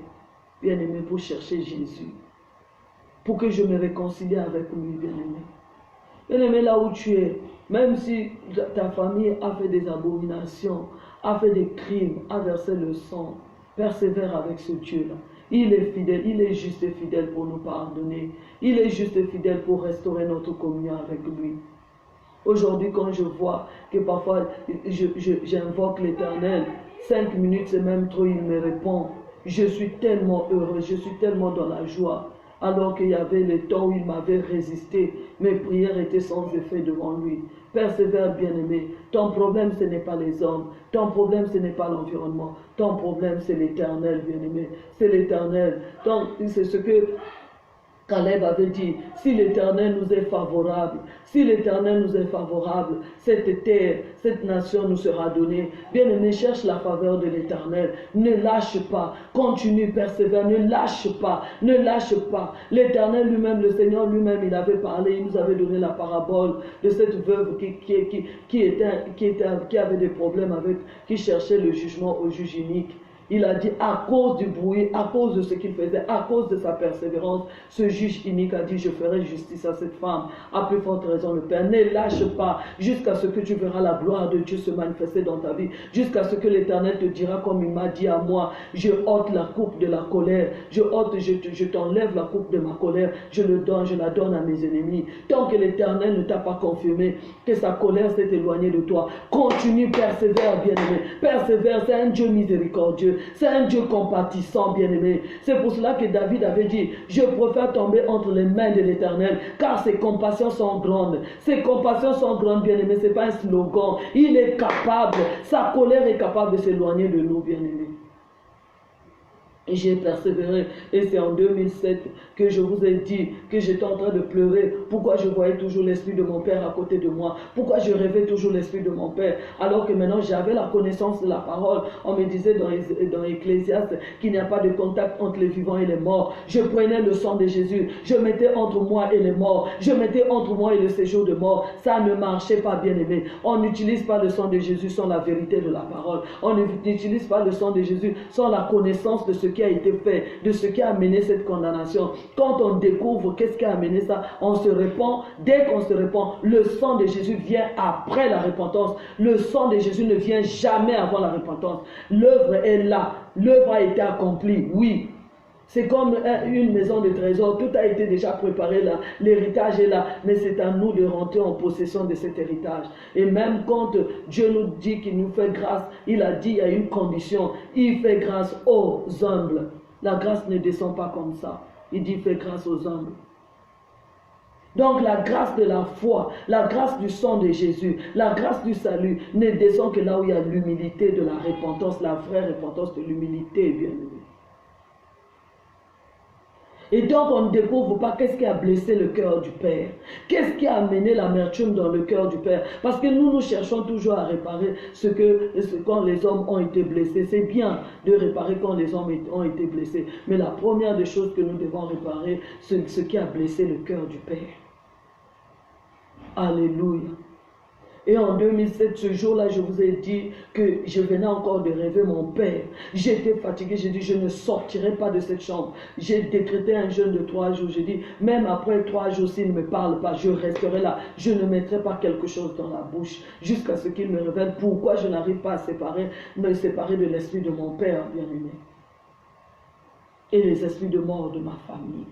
Bien-aimé, pour chercher Jésus. Pour que je me réconcilie avec lui, bien-aimé. Bien-aimé, là où tu es, même si ta famille a fait des abominations, a fait des crimes, a versé le sang, persévère avec ce Dieu-là. Il est fidèle, il est juste et fidèle pour nous pardonner. Il est juste et fidèle pour restaurer notre communion avec lui. Aujourd'hui, quand je vois que parfois j'invoque l'Éternel, 5 minutes c'est même trop, il me répond. Je suis tellement heureux, je suis tellement dans la joie. Alors qu'il y avait le temps où il m'avait résisté, mes prières étaient sans effet devant lui. Persévère, bien-aimé. Ton problème, ce n'est pas les hommes. Ton problème, ce n'est pas l'environnement. Ton problème, c'est l'Éternel, bien-aimé. C'est l'Éternel. C'est ce que Caleb avait dit, si l'Éternel nous est favorable, si l'Éternel nous est favorable, cette terre, cette nation nous sera donnée. Bien-aimé, cherche la faveur de l'Éternel. Ne lâche pas, continue, persévère, ne lâche pas, ne lâche pas. L'Éternel lui-même, le Seigneur lui-même, il avait parlé, il nous avait donné la parabole de cette veuve qui avait des problèmes avec, qui cherchait le jugement au juge unique. Il a dit, à cause du bruit, à cause de ce qu'il faisait, à cause de sa persévérance, ce juge unique a dit, je ferai justice à cette femme. À plus forte raison, le Père, ne lâche pas jusqu'à ce que tu verras la gloire de Dieu se manifester dans ta vie, jusqu'à ce que l'Éternel te dira, comme il m'a dit à moi, je ôte la coupe de la colère, je t'enlève la coupe de ma colère, je la donne à mes ennemis. Tant que l'Éternel ne t'a pas confirmé que sa colère s'est éloignée de toi, continue, persévère, bien-aimé, persévère, c'est un Dieu miséricordieux. C'est un Dieu compatissant, bien-aimé. C'est pour cela que David avait dit, je préfère tomber entre les mains de l'Éternel, car ses compassions sont grandes. Ses compassions sont grandes, bien-aimé. Ce n'est pas un slogan. Il est capable, sa colère est capable de s'éloigner de nous, bien-aimé. Et j'ai persévéré. Et c'est en 2007 que je vous ai dit que j'étais en train de pleurer. Pourquoi je voyais toujours l'esprit de mon Père à côté de moi? Pourquoi je rêvais toujours l'esprit de mon Père? Alors que maintenant j'avais la connaissance de la parole. On me disait dans Ecclésiaste qu'il n'y a pas de contact entre les vivants et les morts. Je prenais le sang de Jésus. Je mettais entre moi et les morts. Je mettais entre moi et le séjour de mort. Ça ne marchait pas, bien aimé. On n'utilise pas le sang de Jésus sans la vérité de la parole. On n'utilise pas le sang de Jésus sans la connaissance de ce qui a été fait, de ce qui a amené cette condamnation. Quand on découvre qu'est-ce qui a amené ça, on se répand. Dès qu'on se répand, le sang de Jésus vient après la repentance. Le sang de Jésus ne vient jamais avant la repentance. L'œuvre est là. L'œuvre a été accomplie, oui. C'est comme une maison de trésor. Tout a été déjà préparé là. L'héritage est là. Mais c'est à nous de rentrer en possession de cet héritage. Et même quand Dieu nous dit qu'il nous fait grâce, il a dit il y a une condition. Il fait grâce aux humbles. La grâce ne descend pas comme ça. Il dit il fait grâce aux humbles. Donc la grâce de la foi, la grâce du sang de Jésus, la grâce du salut ne descend que là où il y a l'humilité de la repentance, la vraie repentance de l'humilité, bien aimé. Et donc on ne découvre pas qu'est-ce qui a blessé le cœur du Père. Qu'est-ce qui a amené l'amertume dans le cœur du Père. Parce que nous cherchons toujours à réparer quand les hommes ont été blessés. C'est bien de réparer quand les hommes ont été blessés. Mais la première des choses que nous devons réparer, c'est ce qui a blessé le cœur du Père. Alléluia. Et en 2007, ce jour-là, je vous ai dit que je venais encore de rêver mon père. J'étais fatigué, j'ai dit, je ne sortirai pas de cette chambre. J'ai décrété un jeûne de 3 jours. J'ai dit, même après 3 jours, s'il ne me parle pas, je resterai là. Je ne mettrai pas quelque chose dans la bouche jusqu'à ce qu'il me révèle pourquoi je n'arrive pas à me séparer de l'esprit de mon père bien-aimé. Et les esprits de mort de ma famille.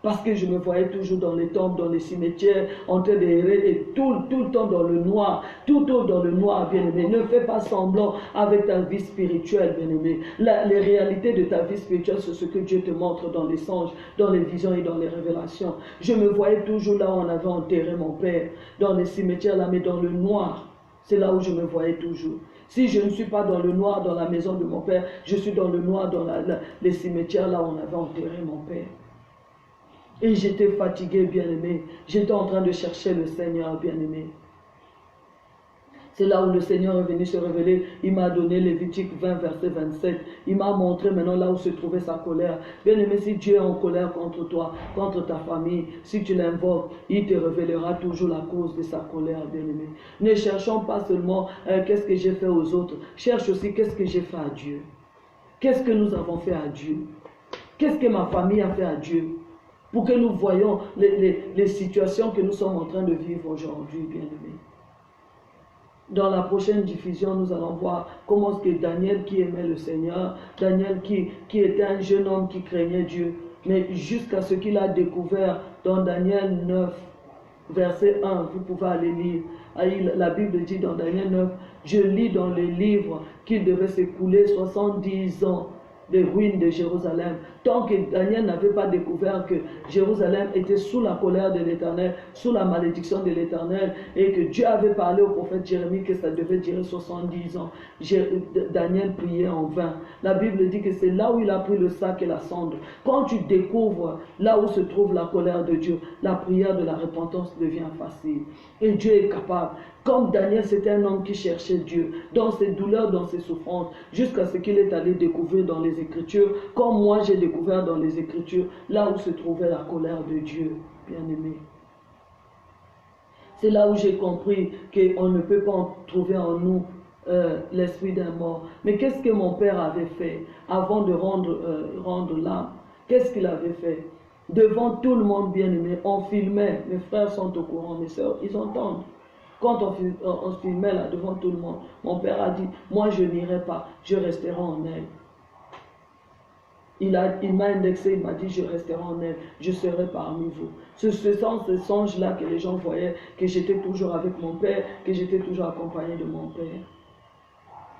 Parce que je me voyais toujours dans les temples, dans les cimetières, en train d'errer et tout le temps dans le noir, tout dans le noir, bien-aimé. Ne fais pas semblant avec ta vie spirituelle, bien-aimé. Les réalités de ta vie spirituelle, c'est ce que Dieu te montre dans les songes, dans les visions et dans les révélations. Je me voyais toujours là où on avait enterré mon père, dans les cimetières là, mais dans le noir. C'est là où je me voyais toujours. Si je ne suis pas dans le noir dans la maison de mon père, je suis dans le noir dans les cimetières là où on avait enterré mon père. Et j'étais fatigué, bien-aimé. J'étais en train de chercher le Seigneur, bien-aimé. C'est là où le Seigneur est venu se révéler. Il m'a donné Lévitique 20, verset 27. Il m'a montré maintenant là où se trouvait sa colère. Bien-aimé, si Dieu est en colère contre toi, contre ta famille, si tu l'invoques, il te révélera toujours la cause de sa colère, bien-aimé. Ne cherchons pas seulement qu'est-ce que j'ai fait aux autres. Cherche aussi qu'est-ce que j'ai fait à Dieu. Qu'est-ce que nous avons fait à Dieu. Qu'est-ce que ma famille a fait à Dieu. Pour que nous voyions les situations que nous sommes en train de vivre aujourd'hui, bien-aimés. Dans la prochaine diffusion, nous allons voir comment est-ce que Daniel qui aimait le Seigneur, Daniel qui était un jeune homme qui craignait Dieu, mais jusqu'à ce qu'il a découvert dans Daniel 9, verset 1, vous pouvez aller lire. La Bible dit dans Daniel 9, je lis dans les livres qu'il devait s'écouler 70 ans des ruines de Jérusalem. Tant que Daniel n'avait pas découvert que Jérusalem était sous la colère de l'Éternel, sous la malédiction de l'Éternel, et que Dieu avait parlé au prophète Jérémie que ça devait durer 70 ans, Daniel priait en vain. La Bible dit que c'est là où il a pris le sac et la sonde. Quand tu découvres là où se trouve la colère de Dieu, la prière de la repentance devient facile. Et Dieu est capable. Comme Daniel, c'était un homme qui cherchait Dieu, dans ses douleurs, dans ses souffrances, jusqu'à ce qu'il est allé découvrir dans les Écritures, comme moi j'ai découvert dans les Écritures, là où se trouvait la colère de Dieu, bien-aimé. C'est là où j'ai compris qu'on ne peut pas trouver en nous l'esprit d'un mort. Mais qu'est-ce que mon père avait fait avant de rendre l'âme? Qu'est-ce qu'il avait fait? Devant tout le monde, bien-aimé, on filmait. Mes frères sont au courant, mes soeurs, ils entendent. Quand on se filmait là devant tout le monde, mon père a dit, moi je n'irai pas, je resterai en elle. Il m'a indexé, il m'a dit, je resterai en elle, je serai parmi vous. Ce songe-là que les gens voyaient, que j'étais toujours avec mon père, que j'étais toujours accompagné de mon père.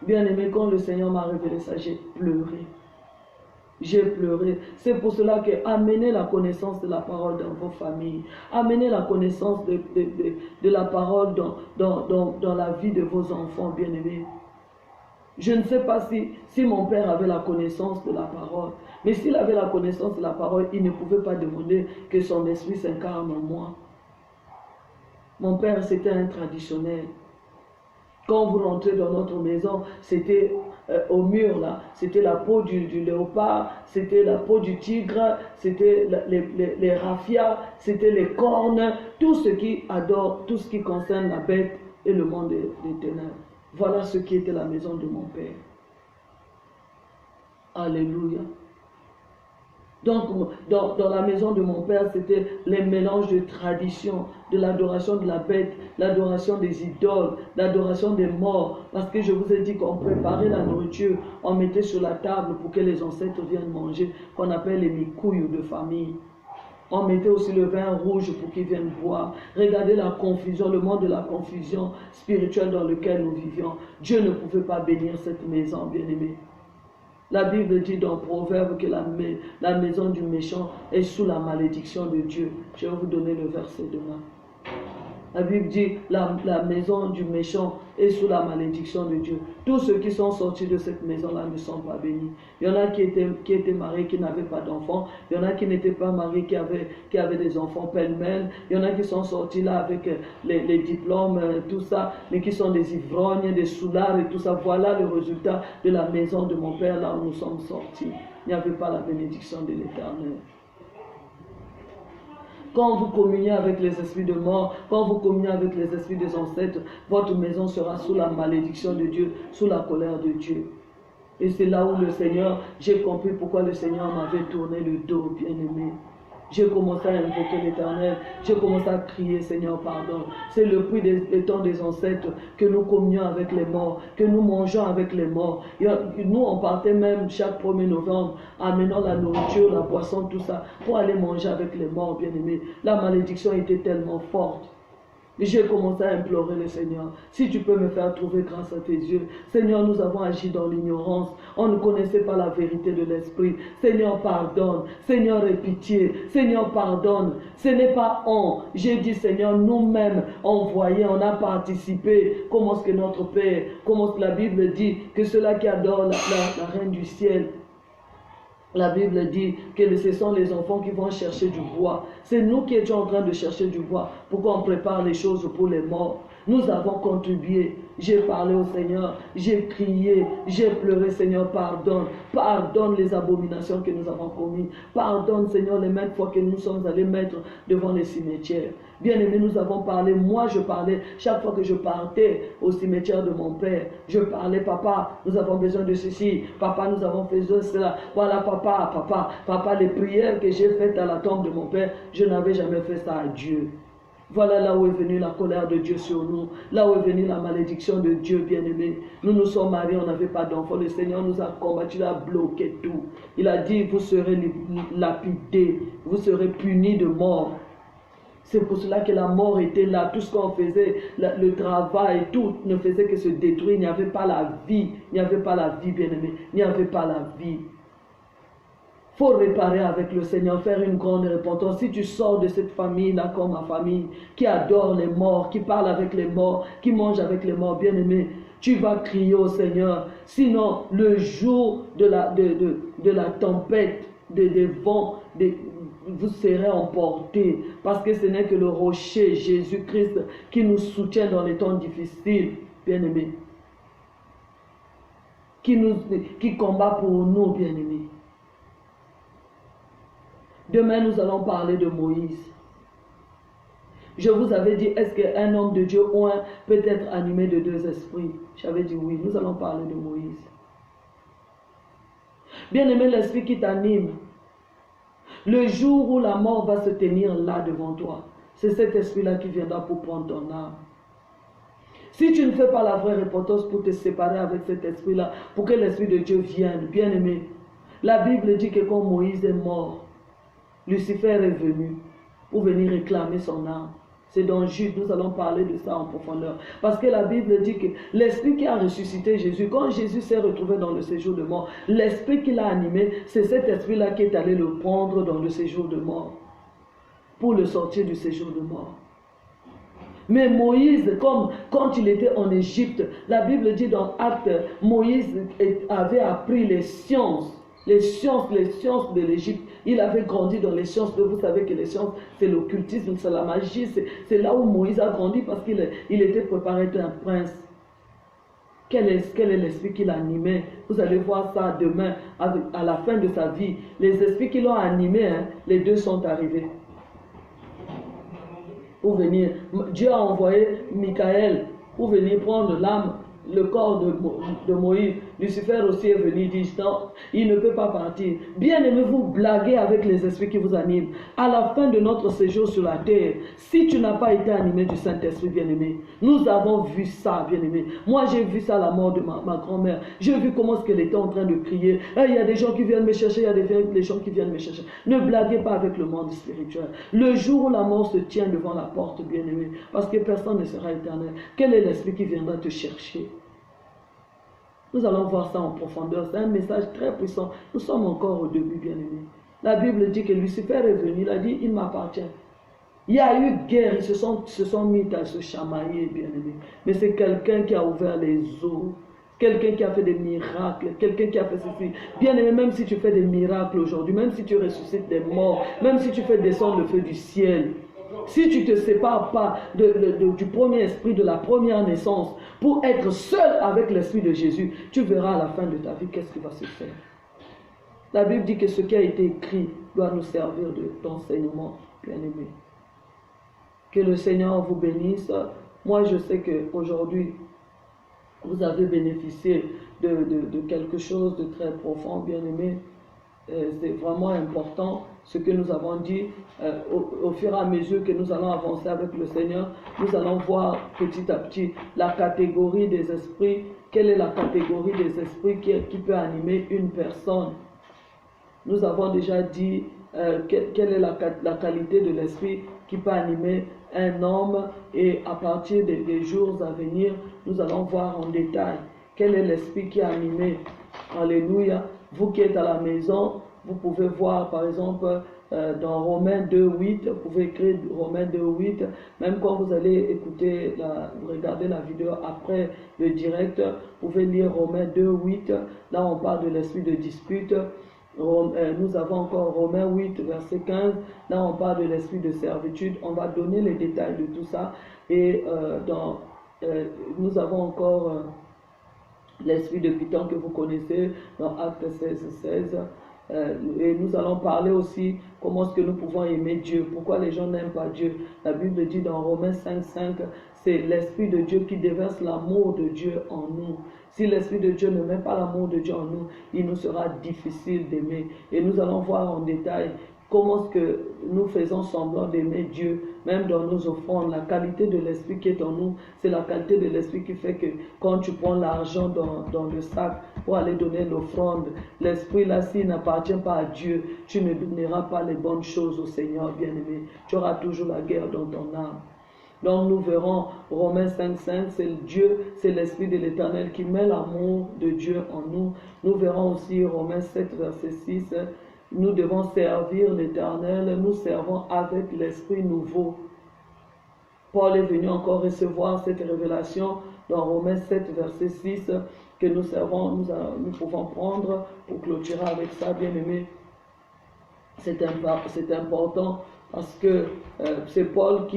Bien aimé, quand le Seigneur m'a révélé ça, j'ai pleuré. J'ai pleuré. C'est pour cela que amenez la connaissance de la parole dans vos familles. Amenez la connaissance de la parole dans la vie de vos enfants, bien-aimés. Je ne sais pas si mon père avait la connaissance de la parole. Mais s'il avait la connaissance de la parole, il ne pouvait pas demander que son esprit s'incarne en moi. Mon père, c'était un traditionnel. Quand vous rentrez dans notre maison, c'était au mur là, c'était la peau du léopard, c'était la peau du tigre, c'était les raffias, c'était les cornes, tout ce qui adore, tout ce qui concerne la bête et le monde des ténèbres. Voilà ce qui était la maison de mon père. Alléluia. Donc, dans la maison de mon père, c'était les mélanges de traditions, de l'adoration de la bête, l'adoration des idoles, l'adoration des morts. Parce que je vous ai dit qu'on préparait la nourriture, on mettait sur la table pour que les ancêtres viennent manger, qu'on appelle les mikouilles de famille. On mettait aussi le vin rouge pour qu'ils viennent boire. Regardez la confusion, le monde de la confusion spirituelle dans lequel nous vivions. Dieu ne pouvait pas bénir cette maison, bien-aimée. La Bible dit dans Proverbe que la maison du méchant est sous la malédiction de Dieu. Je vais vous donner le verset demain. La Bible dit la maison du méchant est sous la malédiction de Dieu. Tous ceux qui sont sortis de cette maison-là ne sont pas bénis. Il y en a qui étaient mariés, qui n'avaient pas d'enfants. Il y en a qui n'étaient pas mariés, qui avaient des enfants pêle-mêle. Il y en a qui sont sortis là avec les diplômes, tout ça, mais qui sont des ivrognes, des soulards et tout ça. Voilà le résultat de la maison de mon père, là où nous sommes sortis. Il n'y avait pas la bénédiction de l'Éternel. Quand vous communiez avec les esprits de mort, quand vous communiez avec les esprits des ancêtres, votre maison sera sous la malédiction de Dieu, sous la colère de Dieu. Et c'est là où le Seigneur, j'ai compris pourquoi le Seigneur m'avait tourné le dos, bien-aimé. J'ai commencé à invoquer l'Éternel, j'ai commencé à crier, Seigneur, pardon. C'est le prix des temps des ancêtres que nous communions avec les morts, que nous mangeons avec les morts. Nous, on partait même chaque 1er novembre, amenant la nourriture, la boisson, tout ça, pour aller manger avec les morts, bien-aimés. La malédiction était tellement forte. Et j'ai commencé à implorer le Seigneur, si tu peux me faire trouver grâce à tes yeux. Seigneur, nous avons agi dans l'ignorance. On ne connaissait pas la vérité de l'Esprit. Seigneur, pardonne. Seigneur, aie pitié. Seigneur, pardonne. Ce n'est pas on. J'ai dit, Seigneur, nous-mêmes, on voyait, on a participé. Comment est-ce que notre Père, comment est-ce que la Bible dit que ceux-là qui adorent la Reine du ciel, la Bible dit que ce sont les enfants qui vont chercher du bois. C'est nous qui étions en train de chercher du bois pour qu'on prépare les choses pour les morts. Nous avons contribué. J'ai parlé au Seigneur, j'ai crié, j'ai pleuré. Seigneur, pardonne. Pardonne les abominations que nous avons commises. Pardonne, Seigneur, les maintes fois que nous sommes allés mettre devant les cimetières. Bien-aimés, nous avons parlé. Moi, je parlais. Chaque fois que je partais au cimetière de mon père, je parlais, papa, nous avons besoin de ceci. Papa, nous avons fait cela. Voilà, papa, les prières que j'ai faites à la tombe de mon père, je n'avais jamais fait ça à Dieu. Voilà là où est venue la colère de Dieu sur nous. Là où est venue la malédiction de Dieu, bien-aimé. Nous nous sommes mariés, on n'avait pas d'enfants. Le Seigneur nous a combattu, il a bloqué tout. Il a dit, vous serez lapidés, vous serez punis de mort. C'est pour cela que la mort était là. Tout ce qu'on faisait, le travail, tout ne faisait que se détruire. Il n'y avait pas la vie. Il n'y avait pas la vie, bien-aimé. Il n'y avait pas la vie. Il faut réparer avec le Seigneur, faire une grande repentance. Si tu sors de cette famille-là comme ma famille, qui adore les morts, qui parle avec les morts, qui mange avec les morts, bien-aimé, tu vas crier au Seigneur. Sinon, le jour de la tempête, des vents, vous serez emportés. Parce que ce n'est que le rocher, Jésus-Christ, qui nous soutient dans les temps difficiles, bien-aimé. Qui combat pour nous, bien-aimé. Demain, nous allons parler de Moïse. Je vous avais dit, est-ce qu'un homme de Dieu peut être animé de deux esprits? J'avais dit oui, nous allons parler de Moïse. Bien-aimé, l'esprit qui t'anime, le jour où la mort va se tenir là devant toi, c'est cet esprit-là qui viendra pour prendre ton âme. Si tu ne fais pas la vraie repentance pour te séparer avec cet esprit-là, pour que l'esprit de Dieu vienne, bien-aimé, la Bible dit que quand Moïse est mort, Lucifer est venu pour venir réclamer son âme. C'est dans Jude, nous allons parler de ça en profondeur. Parce que la Bible dit que l'esprit qui a ressuscité Jésus, quand Jésus s'est retrouvé dans le séjour de mort, l'esprit qui l'a animé, c'est cet esprit-là qui est allé le prendre dans le séjour de mort, pour le sortir du séjour de mort. Mais Moïse, comme quand il était en Égypte, la Bible dit dans Actes, Moïse avait appris les sciences de l'Égypte. Il avait grandi dans les sciences. Vous savez que les sciences, c'est l'occultisme, c'est la magie. C'est là où Moïse a grandi parce qu'il était préparé à être un prince. Quel est l'esprit qui l'animait? Vous allez voir ça demain, à la fin de sa vie. Les esprits qui l'ont animé, les deux sont arrivés. Pour venir. Dieu a envoyé Michael pour venir prendre l'âme, le corps de Moïse. Lucifer aussi est venu, dit non, il ne peut pas partir. Bien aimé, vous blaguez avec les esprits qui vous animent. À la fin de notre séjour sur la terre, si tu n'as pas été animé du Saint-Esprit, bien aimé, nous avons vu ça, bien aimé. Moi, j'ai vu ça à la mort de ma grand-mère. J'ai vu comment est-ce qu'elle était en train de crier. Il y a des gens qui viennent me chercher, il y a des gens qui viennent me chercher. Ne blaguez pas avec le monde spirituel. Le jour où la mort se tient devant la porte, bien aimé, parce que personne ne sera éternel, quel est l'esprit qui viendra te chercher? Nous allons voir ça en profondeur. C'est un message très puissant. Nous sommes encore au début, bien-aimés. La Bible dit que Lucifer est venu. Il a dit, il m'appartient. Il y a eu guerre, ils se sont mis à se chamailler, bien aimé. Mais c'est quelqu'un qui a ouvert les eaux. Quelqu'un qui a fait des miracles, quelqu'un qui a fait ceci. Bien aimé, même si tu fais des miracles aujourd'hui, même si tu ressuscites des morts, même si tu fais descendre le feu du ciel, si tu ne te sépares pas du premier esprit, de la première naissance, pour être seul avec l'esprit de Jésus, tu verras à la fin de ta vie qu'est-ce qui va se faire. La Bible dit que ce qui a été écrit doit nous servir d'enseignement, bien aimé. Que le Seigneur vous bénisse. Moi, je sais qu'aujourd'hui, vous avez bénéficié de quelque chose de très profond, bien aimé. C'est vraiment important ce que nous avons dit. Au fur et à mesure que nous allons avancer avec le Seigneur, nous allons voir petit à petit la catégorie des esprits. Quelle est la catégorie des esprits qui peut animer une personne? Nous avons déjà dit quelle est la qualité de l'esprit qui peut animer un homme, et à partir des jours à venir, nous allons voir en détail quel est l'esprit qui a animé. Alléluia. Vous qui êtes à la maison, vous pouvez voir par exemple dans Romains 2.8, vous pouvez écrire Romains 2.8, même quand vous allez écouter, regarder la vidéo après le direct, vous pouvez lire Romains 2.8, là on parle de l'esprit de dispute. Nous avons encore Romains 8, verset 15. Là, on parle de l'esprit de servitude. On va donner les détails de tout ça. Et nous avons encore l'esprit de Python que vous connaissez dans Actes 16. Et nous allons parler aussi comment est-ce que nous pouvons aimer Dieu. Pourquoi les gens n'aiment pas Dieu. La Bible dit dans Romains 5, c'est l'esprit de Dieu qui déverse l'amour de Dieu en nous. Si l'esprit de Dieu ne met pas l'amour de Dieu en nous, il nous sera difficile d'aimer. Et nous allons voir en détail comment est-ce que nous faisons semblant d'aimer Dieu, même dans nos offrandes. La qualité de l'esprit qui est en nous, c'est la qualité de l'esprit qui fait que quand tu prends l'argent dans le sac pour aller donner l'offrande, l'esprit là, s'il n'appartient pas à Dieu, tu ne donneras pas les bonnes choses au Seigneur, bien-aimé. Tu auras toujours la guerre dans ton âme. Donc nous verrons Romains 5, c'est Dieu, c'est l'Esprit de l'Éternel qui met l'amour de Dieu en nous. Nous verrons aussi Romains 7, verset 6, nous devons servir l'Éternel, nous servons avec l'Esprit nouveau. Paul est venu encore recevoir cette révélation dans Romains 7, verset 6, que nous pouvons prendre pour clôturer avec ça, bien aimé. C'est important. Parce que c'est Paul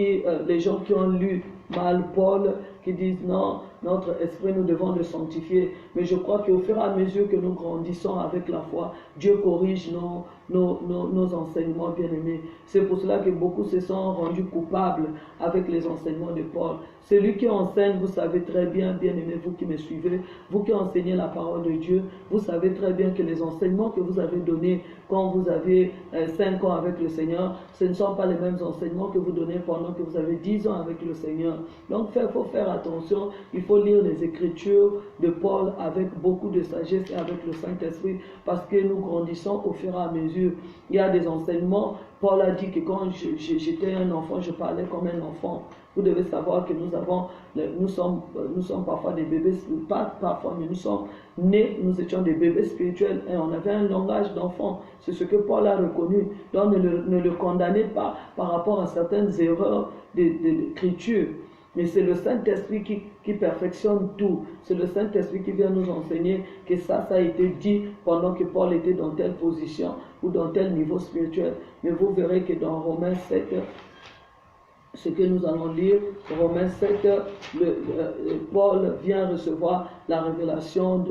les gens qui ont lu mal Paul, qui disent non, notre esprit, nous devons le sanctifier. Mais je crois qu'au fur et à mesure que nous grandissons avec la foi, Dieu corrige nos enseignements bien-aimés. C'est pour cela que beaucoup se sont rendus coupables avec les enseignements de Paul. Celui qui enseigne, vous savez très bien, bien-aimés, vous qui me suivez, vous qui enseignez la parole de Dieu, vous savez très bien que les enseignements que vous avez donnés quand vous avez 5 ans avec le Seigneur, ce ne sont pas les mêmes enseignements que vous donnez pendant que vous avez 10 ans avec le Seigneur. Donc il faut faire attention, il faut lire les Écritures de Paul avec beaucoup de sagesse et avec le Saint-Esprit, parce que nous grandissons au fur et à mesure. Il y a des enseignements, Paul a dit que quand j'étais un enfant, je parlais comme un enfant. Vous devez savoir que nous sommes parfois des bébés, pas parfois, mais nous sommes nés, nous étions des bébés spirituels et on avait un langage d'enfant. C'est ce que Paul a reconnu. Donc ne le condamnez pas par rapport à certaines erreurs d'écriture. Mais c'est le Saint-Esprit qui perfectionne tout. C'est le Saint-Esprit qui vient nous enseigner que ça a été dit pendant que Paul était dans telle position ou dans tel niveau spirituel. Mais vous verrez que dans Romains 7, ce que nous allons lire, Romains 7, Paul vient recevoir la révélation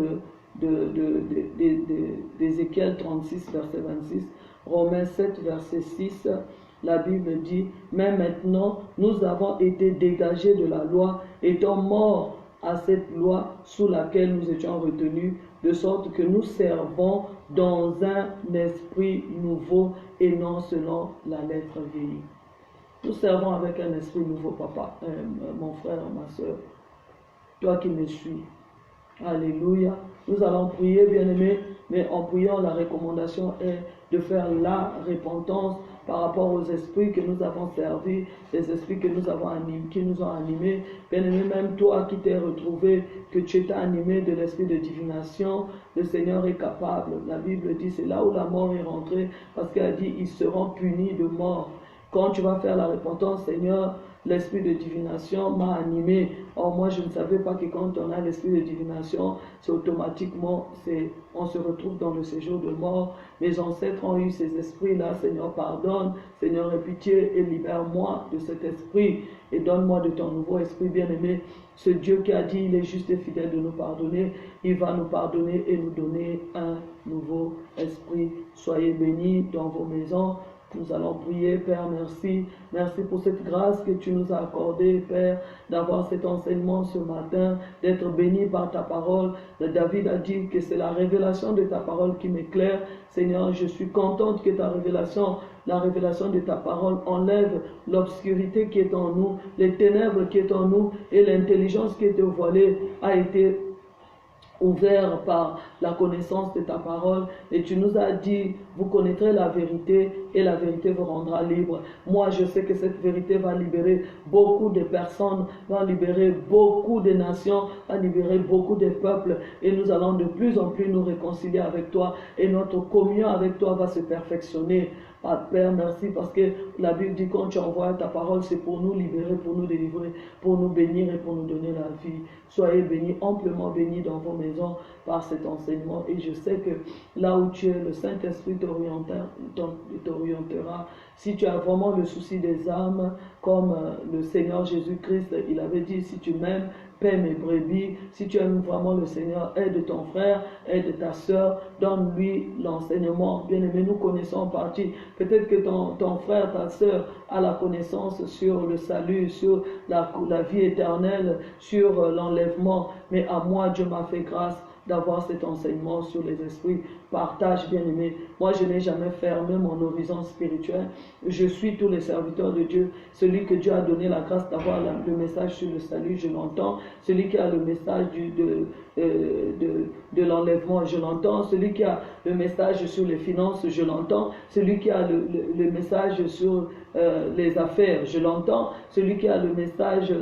d'Ézéchiel 36, verset 26. Romains 7, verset 6, la Bible dit, mais maintenant, nous avons été dégagés de la loi, étant morts à cette loi sous laquelle nous étions retenus, de sorte que nous servons dans un esprit nouveau et non selon la lettre vieillie. Nous servons avec un esprit nouveau, papa, mon frère, ma soeur, toi qui me suis. Alléluia. Nous allons prier, bien-aimés, mais en priant, la recommandation est de faire la repentance par rapport aux esprits que nous avons servis, les esprits que nous avons animés, qui nous ont animés. Bien-aimé, même toi qui t'es retrouvé, que tu étais animé de l'esprit de divination, le Seigneur est capable. La Bible dit, c'est là où la mort est rentrée, parce qu'elle a dit, ils seront punis de mort. Quand tu vas faire la repentance, Seigneur, l'esprit de divination m'a animé. Or, moi, je ne savais pas que quand on a l'esprit de divination, c'est automatiquement, on se retrouve dans le séjour de mort. Mes ancêtres ont eu ces esprits-là. Seigneur, pardonne. Seigneur, aie pitié et libère-moi de cet esprit. Et donne-moi de ton nouveau esprit bien-aimé. Ce Dieu qui a dit, il est juste et fidèle de nous pardonner. Il va nous pardonner et nous donner un nouveau esprit. Soyez bénis dans vos maisons. Nous allons prier, Père, merci. Merci pour cette grâce que tu nous as accordée, Père, d'avoir cet enseignement ce matin, d'être béni par ta parole. David a dit que c'est la révélation de ta parole qui m'éclaire. Seigneur, je suis contente que ta révélation, la révélation de ta parole enlève l'obscurité qui est en nous, les ténèbres qui est en nous et l'intelligence qui était voilée a été ouvert par la connaissance de ta parole et tu nous as dit, vous connaîtrez la vérité et la vérité vous rendra libre. Moi, je sais que cette vérité va libérer beaucoup de personnes, va libérer beaucoup de nations, va libérer beaucoup de peuples et nous allons de plus en plus nous réconcilier avec toi et notre communion avec toi va se perfectionner. Père, merci parce que la Bible dit quand tu envoies ta parole, c'est pour nous libérer, pour nous délivrer, pour nous bénir et pour nous donner la vie. Soyez bénis, amplement bénis dans vos maisons par cet enseignement. Et je sais que là où tu es, le Saint-Esprit t'orientera. Si tu as vraiment le souci des âmes, comme le Seigneur Jésus-Christ, il avait dit, si tu m'aimes, paie mes brebis. Si tu aimes vraiment le Seigneur, aide ton frère, aide ta soeur, donne-lui l'enseignement. Bien-aimé, nous connaissons en partie. Peut-être que ton frère, ta soeur a la connaissance sur le salut, sur la vie éternelle, sur l'enlèvement. Mais à moi, Dieu m'a fait grâce d'avoir cet enseignement sur les esprits. Partage, bien-aimé. Moi, je n'ai jamais fermé mon horizon spirituel. Je suis tous les serviteurs de Dieu. Celui que Dieu a donné la grâce d'avoir le message sur le salut, je l'entends. Celui qui a le message de l'enlèvement, je l'entends. Celui qui a le message sur les finances, je l'entends. Celui qui a le message sur les affaires, je l'entends. Celui qui a le message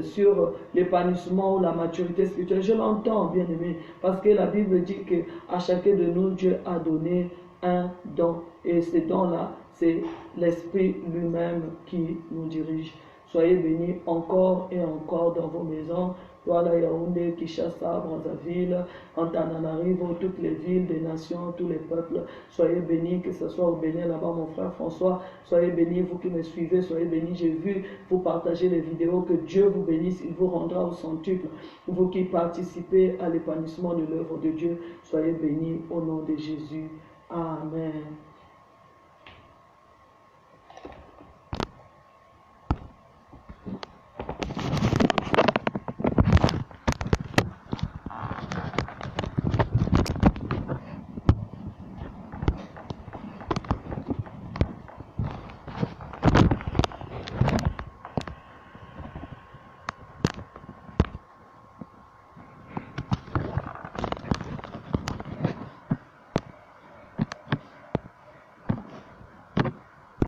sur l'épanouissement ou la maturité spirituelle, je l'entends, bien-aimé. Parce que la Bible dit qu'à chacun de nous, Dieu a donné un don. Et ce don-là, c'est l'Esprit lui-même qui nous dirige. Soyez bénis encore et encore dans vos maisons. Voilà Yaoundé, Kinshasa, Brazzaville, Antananarivo, toutes les villes, des nations, tous les peuples. Soyez bénis, que ce soit au Bénin là-bas, mon frère François. Soyez bénis, vous qui me suivez, soyez bénis. J'ai vu vous partager les vidéos. Que Dieu vous bénisse, il vous rendra au centuple. Vous qui participez à l'épanouissement de l'œuvre de Dieu, soyez bénis au nom de Jésus. Amen.